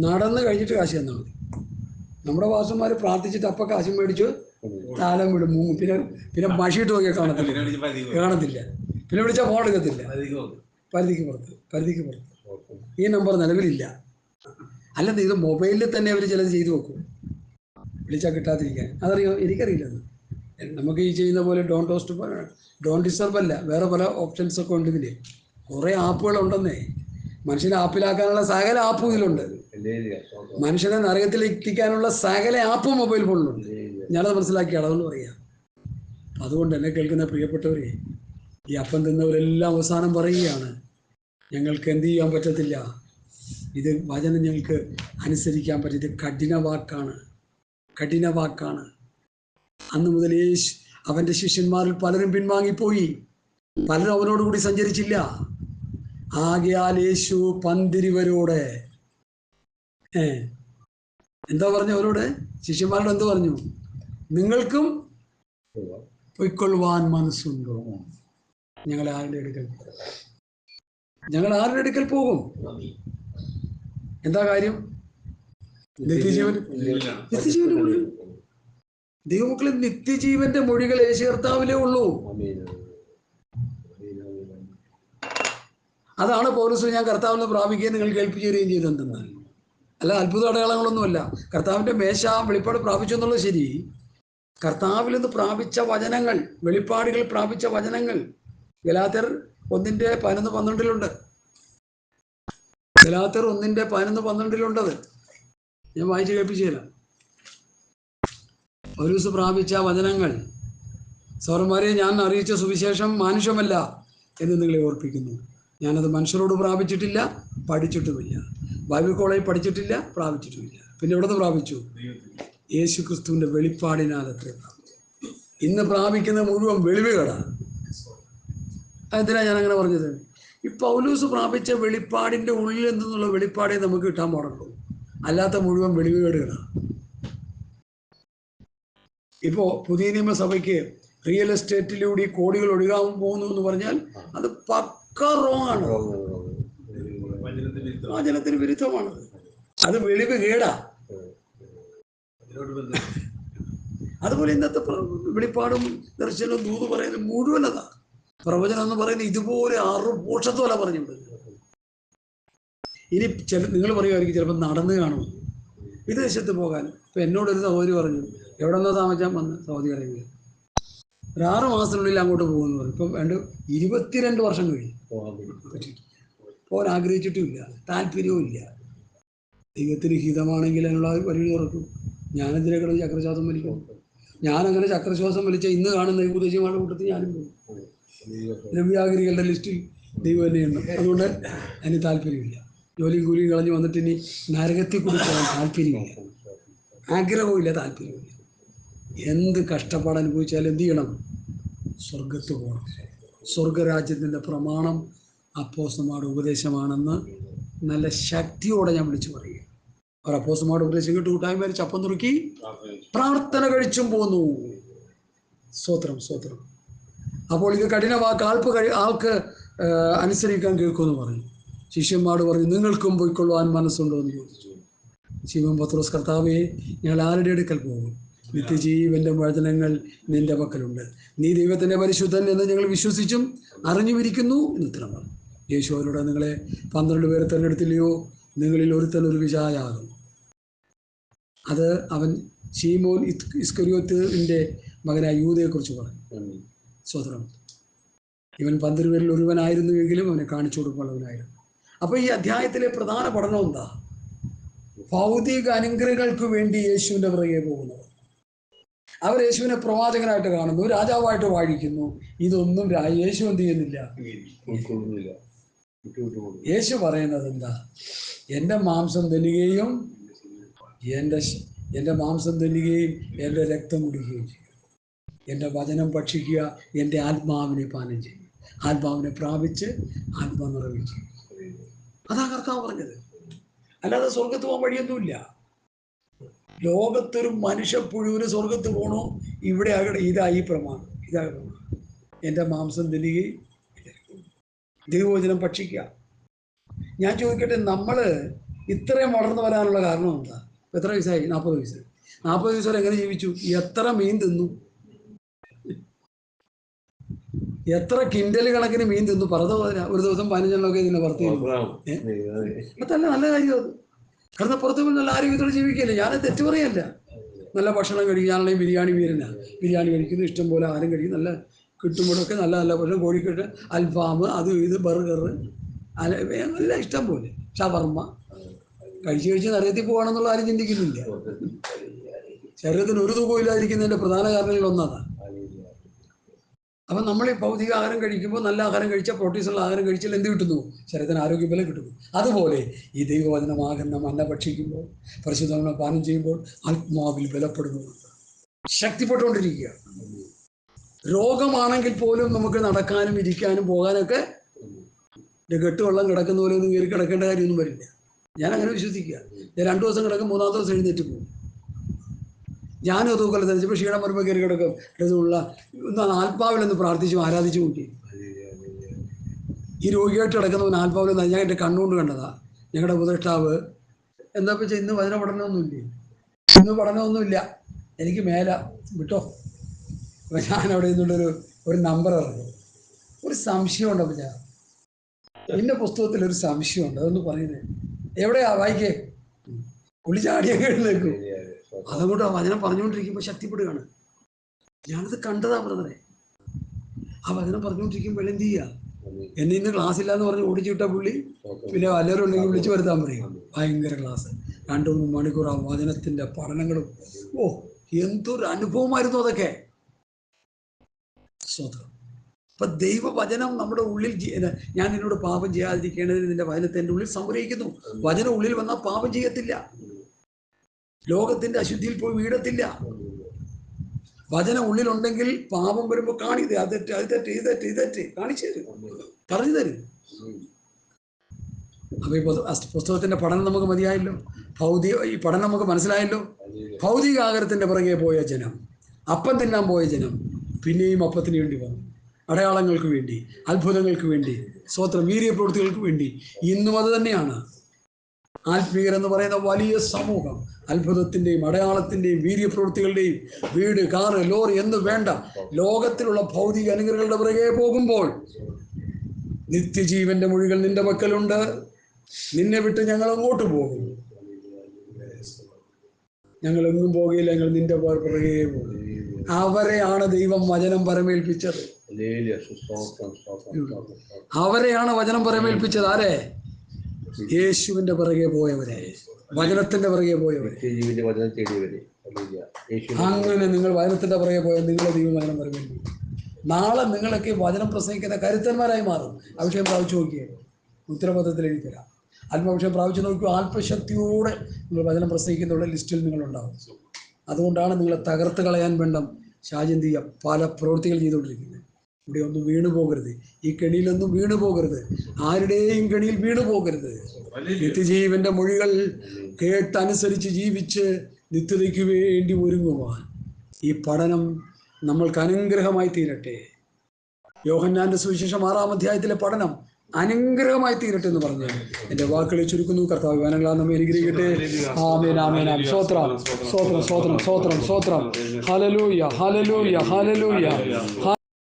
നടന്നു കഴിഞ്ഞിട്ട് കാശ് തന്നാൽ മതി. നമ്മുടെ വാസന്മാർ പ്രാർത്ഥിച്ചിട്ട് അപ്പം കാശും മേടിച്ച് താലം വിടും, പിന്നെ മഷിയിട്ട് നോക്കിയാൽ കാണത്തില്ല, പിന്നെ വിളിച്ചാൽ ഫോൺ എടുക്കത്തില്ല. പരിധിക്ക് പുറത്ത്. ഈ നമ്പർ നിലവിലില്ല. അല്ലെന്ന് ഇത് മൊബൈലിൽ തന്നെ അവർ ചിലത് ചെയ്തു വെക്കും, വിളിച്ചാൽ കിട്ടാതിരിക്കാൻ. അതറിയോ? എനിക്കറിയില്ലെന്ന്. നമുക്ക് ഈ ചെയ്യുന്ന പോലെ ഡോണ്ട് ഡിസ്റ്റർബ് അല്ല, വേറെ പല ഓപ്ഷൻസ് ഒക്കെ ഉണ്ട്. ഇതിൽ കുറേ ആപ്പുകളുണ്ടെന്നേ. മനുഷ്യനെ ആപ്പിലാക്കാനുള്ള സകല ആപ്പും ഇതിലുണ്ട്. മനുഷ്യനെ നരകത്തിൽ എത്തിക്കാനുള്ള സകല ആപ്പും മൊബൈൽ ഫോണിലുണ്ട്. ഞാനത് മനസ്സിലാക്കിയാണ്, അതുകൊണ്ട് പറയാം. അതുകൊണ്ട് എന്നെ കേൾക്കുന്ന പ്രിയപ്പെട്ടവരെ, ഈ അപ്പം തിന്നവരെല്ലാം അവസാനം പറയുകയാണ്, ഞങ്ങൾക്ക് എന്ത് ചെയ്യാൻ പറ്റത്തില്ല, ഇത് വചനം ഞങ്ങൾക്ക് അനുസരിക്കാൻ പറ്റും. ഇത് കഠിന വാക്കാണ്. അന്ന് മുതൽ അവൻ്റെ ശിഷ്യന്മാരിൽ പലരും പിൻവാങ്ങിപ്പോയി, പലരും അവനോടുകൂടി സഞ്ചരിച്ചില്ല. ആകയാൽ യേശു പന്തിരുവരോടെ എന്താ പറഞ്ഞു? അവരോട്, ശിഷ്യന്മാരോട് എന്ത് പറഞ്ഞു? നിങ്ങൾക്കും പൊയ്ക്കൊള്ളുവാൻ മനസ്സുണ്ടോ? ഞങ്ങൾ ആരുടെ അടുക്കൽ പോകും? എന്താ കാര്യം? നിത്യജീവന്റെ മൊഴികൾ. ദൈവമക്കളെ, നിത്യജീവന്റെ മൊഴികൾ യേശു കർത്താവിലേ ഉള്ളൂ. അതാണ് പൗലോസ് ഞാൻ കർത്താവിൽ നിന്ന് പ്രാപിക്കുകയും നിങ്ങൾ കേൾപ്പിച്ചു തരികയും ചെയ്തെന്തെന്നാൽ. അല്ല അത്ഭുത അടയാളങ്ങളൊന്നുമല്ല. കർത്താവിൻ്റെ മേശ വെളിപ്പാട് പ്രാപിച്ചു എന്നുള്ളത് ശരി. കർത്താവിൽ നിന്ന് പ്രാപിച്ച വചനങ്ങൾ, വെളിപ്പാടുകൾ പ്രാപിച്ച വചനങ്ങൾ ഗലാത്യർ 1:11-12 ഗലാത്യർ 1:11-12 ഞാൻ വായിച്ച് കേൾപ്പിച്ചു തരാം. പൗലോസ് പ്രാപിച്ച വചനങ്ങൾ, സഹോദരന്മാരെ, ഞാൻ അറിയിച്ച സുവിശേഷം മാനുഷമല്ല എന്ന് നിങ്ങളെ ഓർപ്പിക്കുന്നു. ഞാനത് മനുഷ്യരോട് പ്രാപിച്ചിട്ടില്ല, പഠിച്ചിട്ടുമില്ല. ബൈബിൾ കോളേജിൽ പഠിച്ചിട്ടില്ല, പ്രാപിച്ചിട്ടുമില്ല. പിന്നെ എവിടെ നിന്ന് പ്രാപിച്ചു? യേശു ക്രിസ്തുവിൻ്റെ വെളിപ്പാടിനാൽ അത്രേ പ്രാപിച്ചു. ഇന്ന് പ്രാപിക്കുന്ന മുഴുവൻ വെളിവുകളാണ്. അതെന്തിനാണ് ഞാനങ്ങനെ പറഞ്ഞത്? ഈ പൗലോസ് പ്രാപിച്ച വെളിപ്പാടിൻ്റെ ഉള്ളിൽ നിന്നുള്ള വെളിപ്പാടേ നമുക്ക് കിട്ടാൻ പാടുള്ളൂ. അല്ലാത്ത മുഴുവൻ വെളിവുകേടുകളാണ്. ഇപ്പോൾ പുതിയ നിയമസഭയ്ക്ക് റിയൽ എസ്റ്റേറ്റിലൂടെ കോടികൾ ഒഴുകാൻ പോകുന്നു എന്ന് പറഞ്ഞാൽ അത് പക്ക റോങ് ആണ്. വചനത്തിന് വിരുദ്ധമാണ്. അത് വെളിവ് കേടാ. അതുപോലെ ഇന്നത്തെ വെളിപ്പാടും ദർശനവും ദൂത് പറയുന്നത് മുഴുവൻ അതാ. പ്രവചനം എന്ന് പറയുന്നത് ഇതുപോലെ 6 പോഷത്തോല പറഞ്ഞിട്ടുണ്ട്. ഇനി നിങ്ങൾ പറയുമായിരിക്കും ചിലപ്പോൾ നടന്നു കാണുമെന്ന്, വിദേശത്ത് പോകാൻ. ഇപ്പം എന്നോടൊരു സഹോദരി പറഞ്ഞു, എവിടെ നിന്നോ താമസിക്കാൻ വന്ന് സൗദി അറേബ്യ, ഒരു 6 മാസത്തിനുള്ളിൽ അങ്ങോട്ട് പോകുമെന്ന് പറഞ്ഞു. ഇപ്പം 22 വർഷം കഴിഞ്ഞു. പോകാൻ ആഗ്രഹിച്ചിട്ടുമില്ല, താല്പര്യവും ഇല്ല. ദൈവത്തിന് ഹിതമാണെങ്കിൽ അതിനുള്ള വഴി തുറക്കും. ഞാനെന്തിനെ കിടന്ന് ചക്രശ്വാസം വലിക്കും? ഞാനങ്ങനെ ചക്രശ്വാസം വലിച്ച ഇന്ന് കാണുന്ന ഉപദേശികളുടെ കൂട്ടത്തിൽ ഞാനും പോകും. ദ്രവ്യാഗിരികളുടെ ലിസ്റ്റിൽ ദൈവം തന്നെയുണ്ട്. അതുകൊണ്ട് അതിന് താല്പര്യമില്ല. ജോലിയും കൂലിയും കളഞ്ഞ് വന്നിട്ട് ഇനി നരകത്തിൽ കൂടി പോകാൻ താല്പര്യമില്ല, ആഗ്രഹവുമില്ല, താല്പര്യമില്ല. എന്ത് കഷ്ടപ്പാട് അനുഭവിച്ചാലും എന്ത് ചെയ്യണം? സ്വർഗത്ത് പോകണം. സ്വർഗരാജ്യത്തിൻ്റെ പ്രമാണം അപ്പോസ്തലന്മാരുടെ ഉപദേശമാണെന്ന് നല്ല ശക്തിയോടെ ഞാൻ വിളിച്ചു പറയുക. അവർ അപ്പോസ്തലന്മാരുടെ ഉപദേശം കേട്ട് കൂട്ടായ്മ ചപ്പം തുറുക്കി പ്രാർത്ഥന കഴിച്ചും പോന്നു. സ്തോത്രം, സ്തോത്രം. അപ്പോൾ ഇത് കഠിന വാക്ക് ആൾക്ക് അനുസരിക്കാൻ കേൾക്കുമെന്ന് പറഞ്ഞു. ശിഷ്യന്മാരോട് പറഞ്ഞു, നിങ്ങൾക്കും പോയിക്കൊള്ളുവാൻ മനസ്സുണ്ടോ എന്ന് ചോദിച്ചു. ശിവൻ പത്രോസ്, കർത്താവേ, ഞങ്ങൾ ആരുടെ അടുക്കൽ പോകും? നിത്യജീവന്റെ വചനങ്ങൾ നിന്റെ പക്കലുണ്ട്. നീ ദൈവത്തിൻ്റെ പരിശുദ്ധൻ എന്ന് ഞങ്ങൾ വിശ്വസിച്ചും അറിഞ്ഞുമിരിക്കുന്നു എന്ന് ഉത്തരം പറഞ്ഞു. യേശു അവരോട്, നിങ്ങളെ 12 പേരെ തിരഞ്ഞെടുത്തില്ലയോ? നിങ്ങളിൽ ഒരുത്തൻ ഒരു വിശായാകും. അത് അവൻ ശീമോൻ ഇസ്കരിയോത്തിന്റെ മകനായ യൂദയെക്കുറിച്ച് പറഞ്ഞു. സ്വതന്ത്രം. ഇവൻ 12 പേരിൽ ഒരുവനായിരുന്നുവെങ്കിലും അവനെ കാണിച്ചു കൊടുക്കുള്ളവനായിരുന്നു. അപ്പോൾ ഈ അധ്യായത്തിലെ പ്രധാന പഠനം എന്താ? ഭൗതിക അനുഗ്രഹങ്ങൾക്ക് വേണ്ടി യേശുവിൻ്റെ പുറകെ പോകുന്നവർ. അവർ യേശുവിനെ പ്രവാചകനായിട്ട് കാണുന്നു, രാജാവായിട്ട് വാഴിക്കുന്നു. ഇതൊന്നും യേശു എന്ത് ചെയ്യുന്നില്ല. യേശു പറയുന്നത് എന്താ? എൻ്റെ മാംസം തിന്നുകയും എൻ്റെ മാംസം തിന്നുകയും എൻ്റെ രക്തം കുടിക്കുകയും ചെയ്യും. എൻ്റെ വചനം ഭക്ഷിക്കുക, എൻ്റെ ആത്മാവിനെ പാനം ചെയ്യും. ആത്മാവിനെ പ്രാപിച്ച് ആത്മാ നിറവേറ്റി. അതാ കർത്താവ് പറഞ്ഞത്. അല്ലാതെ സ്വർഗത്ത് പോകാൻ വഴിയൊന്നുമില്ല. ലോകത്തൊരു മനുഷ്യപ്പുഴുവിന് സ്വർഗത്ത് പോകണോ? ഇവിടെ ഇതായി പ്രമാണം, ഇതായി പ്രമാണം. എൻ്റെ മാംസം തിന്നുകയും ദൈവവചനം ഭക്ഷിക്കുക. ഞാൻ ചോദിക്കട്ടെ, നമ്മൾ ഇത്രയും വളർന്നു വരാനുള്ള കാരണം എന്താ? എത്ര വയസ്സായി? 40 വയസ്സ്. 40 വയസ്സ് വരെ എങ്ങനെ ജീവിച്ചു? എത്ര മീൻ തിന്നു? എത്ര കിൻഡല് കണക്കിന് മീൻ തിന്നു? ഒരു ദിവസം 15 ഇതിനെ പുറത്ത് അതല്ല നല്ല കാര്യം അത്. കാരണം പുറത്ത് നല്ല ആരോഗ്യത്തോടെ ജീവിക്കല്ലേ. ഞാനത് തെറ്റു പറയല്ല. നല്ല ഭക്ഷണം കഴിക്കും. ഞാനാണെങ്കിൽ ബിരിയാണി വീരനാണ്. ബിരിയാണി കഴിക്കുന്നു, ഇഷ്ടംപോലെ ആരും കഴിക്കും. നല്ല കിട്ടുമ്പോഴൊക്കെ നല്ല നല്ല ഭക്ഷണം, കോഴിക്കട്ട്, അൽഫാം, അത് ഇത്, ബർഗർ, എല്ലാം ഇഷ്ടം പോലെ, ഷവർമ്മ കഴിച്ച് നരകത്തിൽ പോകണമെന്നുള്ള ആരും ചിന്തിക്കുന്നില്ല. ശരീരത്തിന് ഒരു തുകവും ഇല്ലാതിരിക്കുന്നതിൻ്റെ പ്രധാന കാരണങ്ങളിലൊന്നതാണ്. അപ്പം നമ്മൾ ഈ ഭൗതിക ആഹാരം കഴിക്കുമ്പോൾ, നല്ല ആഹാരം കഴിച്ചാൽ, പ്രോട്ടീൻസുള്ള ആഹാരം കഴിച്ചാൽ എന്ത് കിട്ടുന്നു? ശരീരത്തിന് ആരോഗ്യബലം കിട്ടുന്നു. അതുപോലെ ഈ ദൈവവചനമാകുന്ന മന്ന ഭക്ഷിക്കുമ്പോൾ, പരിശുദ്ധ പാനം ചെയ്യുമ്പോൾ ആത്മാവിൽ ബലപ്പെടുന്നുണ്ട്, ശക്തിപ്പെട്ടുകൊണ്ടിരിക്കുക. രോഗമാണെങ്കിൽ പോലും നമുക്ക് നടക്കാനും ഇരിക്കാനും പോകാനൊക്കെ കെട്ടുവെള്ളം കിടക്കുന്ന പോലെ ഒന്നും കയറി കിടക്കേണ്ട കാര്യമൊന്നും വരില്ല. ഞാൻ അങ്ങനെ വിശ്വസിക്കുക. ഞാൻ 2 ദിവസം കിടക്കും, 3-ാമത്തെ ദിവസം എഴുന്നേറ്റ് പോകും. ഞാനും അതുപോലെ ധരിച്ചപ്പോൾ ക്ഷീണം വരുമ്പോൾ കയറി കിടക്കും. ഇതുള്ള ആത്മാവിലൊന്ന് പ്രാർത്ഥിച്ചു ആരാധിച്ചു നോക്കി. ഈ രോഗിയായിട്ട് കിടക്കുന്നവൻ ആത്മാവിലൊന്ന്, ഞാൻ എൻ്റെ കണ്ണുകൊണ്ട് കണ്ടതാ. ഞങ്ങളുടെ ഉപദേഷ്ടാവ് എന്താ വെച്ചാൽ ഇന്ന് വചന പഠനമൊന്നുമില്ലേ? ഇന്ന് പഠനമൊന്നുമില്ല, എനിക്ക് മേല വിട്ടോ. അപ്പം ഞാൻ അവിടെ നിന്നുള്ളൊരു നമ്പർ ഇറങ്ങി. ഒരു സംശയം ഉണ്ടപ്പോൾ ഞാൻ പിന്നെ പുസ്തകത്തിൽ ഒരു സംശയമുണ്ട്, അതൊന്ന് പറയുന്നത്. എവിടെയാ വായിക്കേ? പുള്ളി ചാടിയൊക്കെ എഴുന്നേക്കും. അതങ്ങോട്ട് ആ വചനം പറഞ്ഞുകൊണ്ടിരിക്കുമ്പോൾ ശക്തിപ്പെടുകയാണ്. ഞാനത് കണ്ടതാ ബ്രദറെ. ആ വചനം പറഞ്ഞുകൊണ്ടിരിക്കുമ്പോൾ എന്ത് ചെയ്യുക? എന്നെ ഇന്ന് ക്ലാസ്സില്ല എന്ന് പറഞ്ഞ് ഓടിച്ചു വിട്ട പുള്ളി പിന്നെ വല്ലവരും ഉണ്ടെങ്കിൽ വിളിച്ചു വരുത്താൻ പറയും. ഭയങ്കര ക്ലാസ്, 2-3 മണിക്കൂർ ആ വചനത്തിന്റെ പഠനങ്ങളും. ഓ, എന്തൊരു അനുഭവമായിരുന്നു അതൊക്കെ. സ്വതന്ത്രം. അപ്പൊ ദൈവവചനം നമ്മുടെ ഉള്ളിൽ, ഞാൻ നിന്നോട് പാപം ചെയ്യാതിരിക്കേണ്ടതിന് നിന്റെ വചനത്തെ എൻ്റെ ഉള്ളിൽ സംഗ്രഹിക്കുന്നു. വചനം ഉള്ളിൽ വന്നാൽ പാപം ചെയ്യത്തില്ല, ലോകത്തിന്റെ അശുദ്ധിയിൽ പോയി വീഴത്തില്ല. വചനം ഉള്ളിലുണ്ടെങ്കിൽ പാപം വരുമ്പോൾ കാണിത്, അത് തെറ്റ്, അത് തെറ്റ്, ഇത് തെറ്റ്, ഇത് തെറ്റ് കാണിച്ചു തരും, പറഞ്ഞു തരും. അപ്പൊ ഈ പുസ്തകത്തിന്റെ പഠനം നമുക്ക് മതിയായല്ലോ, ഈ പഠനം നമുക്ക് മനസ്സിലായല്ലോ. ഭൗതിക ആഹാരത്തിന്റെ പുറകെ പോയ ജനം, അപ്പം തിന്നാൻ പോയ ജനം പിന്നെയും അപ്പത്തിന് വേണ്ടി വന്നു, അടയാളങ്ങൾക്ക് വേണ്ടി, അത്ഭുതങ്ങൾക്ക് വേണ്ടി, സ്വതന്ത്ര വീര്യപ്രവൃത്തികൾക്ക് വേണ്ടി. ഇന്നും അത് തന്നെയാണ്. ആത്മീയർ എന്ന് പറയുന്ന വലിയ സമൂഹം അത്ഭുതത്തിന്റെയും അടയാളത്തിന്റെയും വീര്യപ്രവൃത്തികളുടെയും വീട്, കാറ്, ലോറി എന്ന് വേണ്ട ലോകത്തിലുള്ള ഭൗതിക അനുഗ്രഹങ്ങളുടെ പുറകെ പോകുമ്പോൾ, നിത്യജീവന്റെ മൊഴികൾ നിന്റെ പക്കലുണ്ട്, നിന്നെ വിട്ട് ഞങ്ങൾ അങ്ങോട്ട് പോകും, ഞങ്ങൾ എങ്ങും പോകുകയില്ല, ഞങ്ങൾ നിന്റെ പുറകെ പോകും. അവരെയാണ് ദൈവം വചനം പരമേൽപ്പിച്ചത്. അവരെയാണ് വചനം പരമേൽപ്പിച്ചത്. ആരെ? യേശുവിന്റെ പിറകെ പോയവരെ, വചനത്തിന്റെ പിറകെ പോയവരെ. അങ്ങനെ നിങ്ങൾ വചനത്തിന്റെ പിറകെ പോയാൽ നിങ്ങളെ ദൈവം വചനം പരമേൽപ്പിക്കും. നാളെ നിങ്ങളൊക്കെ വചനം പ്രസംഗിക്കുന്ന കരുത്തന്മാരായി മാറും. അഭിഷേകം പ്രാപിച്ചു നോക്കിയത് ഉത്തരപത്രത്തിൽ എഴുതിത്തരാം. ആത്മാഭിഷേകം പ്രാപിച്ചു നോക്കിയോ, ആത്മശക്തിയോടെ നിങ്ങൾ വചനം പ്രസംഗിക്കുന്നവരുടെ ലിസ്റ്റിൽ നിങ്ങളുണ്ടാവും. അതുകൊണ്ടാണ് നിങ്ങളെ തകർത്ത് കളയാൻ വേണ്ട ഷാജിന്തിയ പല പ്രവൃത്തികൾ ചെയ്തുകൊണ്ടിരിക്കുന്നത്. ഇവിടെ ഒന്നും വീണു പോകരുത്, ഈ കെണിയിലൊന്നും വീണു പോകരുത്, ആരുടെയും കെണിയിൽ വീണു പോകരുത്. നിത്യജീവന്റെ മൊഴികൾ കേട്ടനുസരിച്ച് ജീവിച്ച് നിത്യതയ്ക്ക് വേണ്ടി ഒരുങ്ങുവാൻ ഈ പഠനം നമ്മൾക്ക് അനുഗ്രഹമായി തീരട്ടെ. യോഹന്നാന്റെ സുവിശേഷം 6-ാം അധ്യായത്തിലെ പഠനം അനുഗ്രഹമായി തീരട്ടെ എന്ന് പറഞ്ഞു എൻ്റെ വാക്കുകളെ ചുരുക്കുന്നു. കർത്താവ് വനങ്ങളാൽ നമ്മെ അനുഗ്രഹിക്കട്ടെ. ആമേൻ, ആമേൻ, ആമേൻ. സ്തോത്രം, സ്തോത്രം, സ്തോത്രം, സ്തോത്രം, സ്തോത്രം. Hallelujah, hallelujah, hallelujah.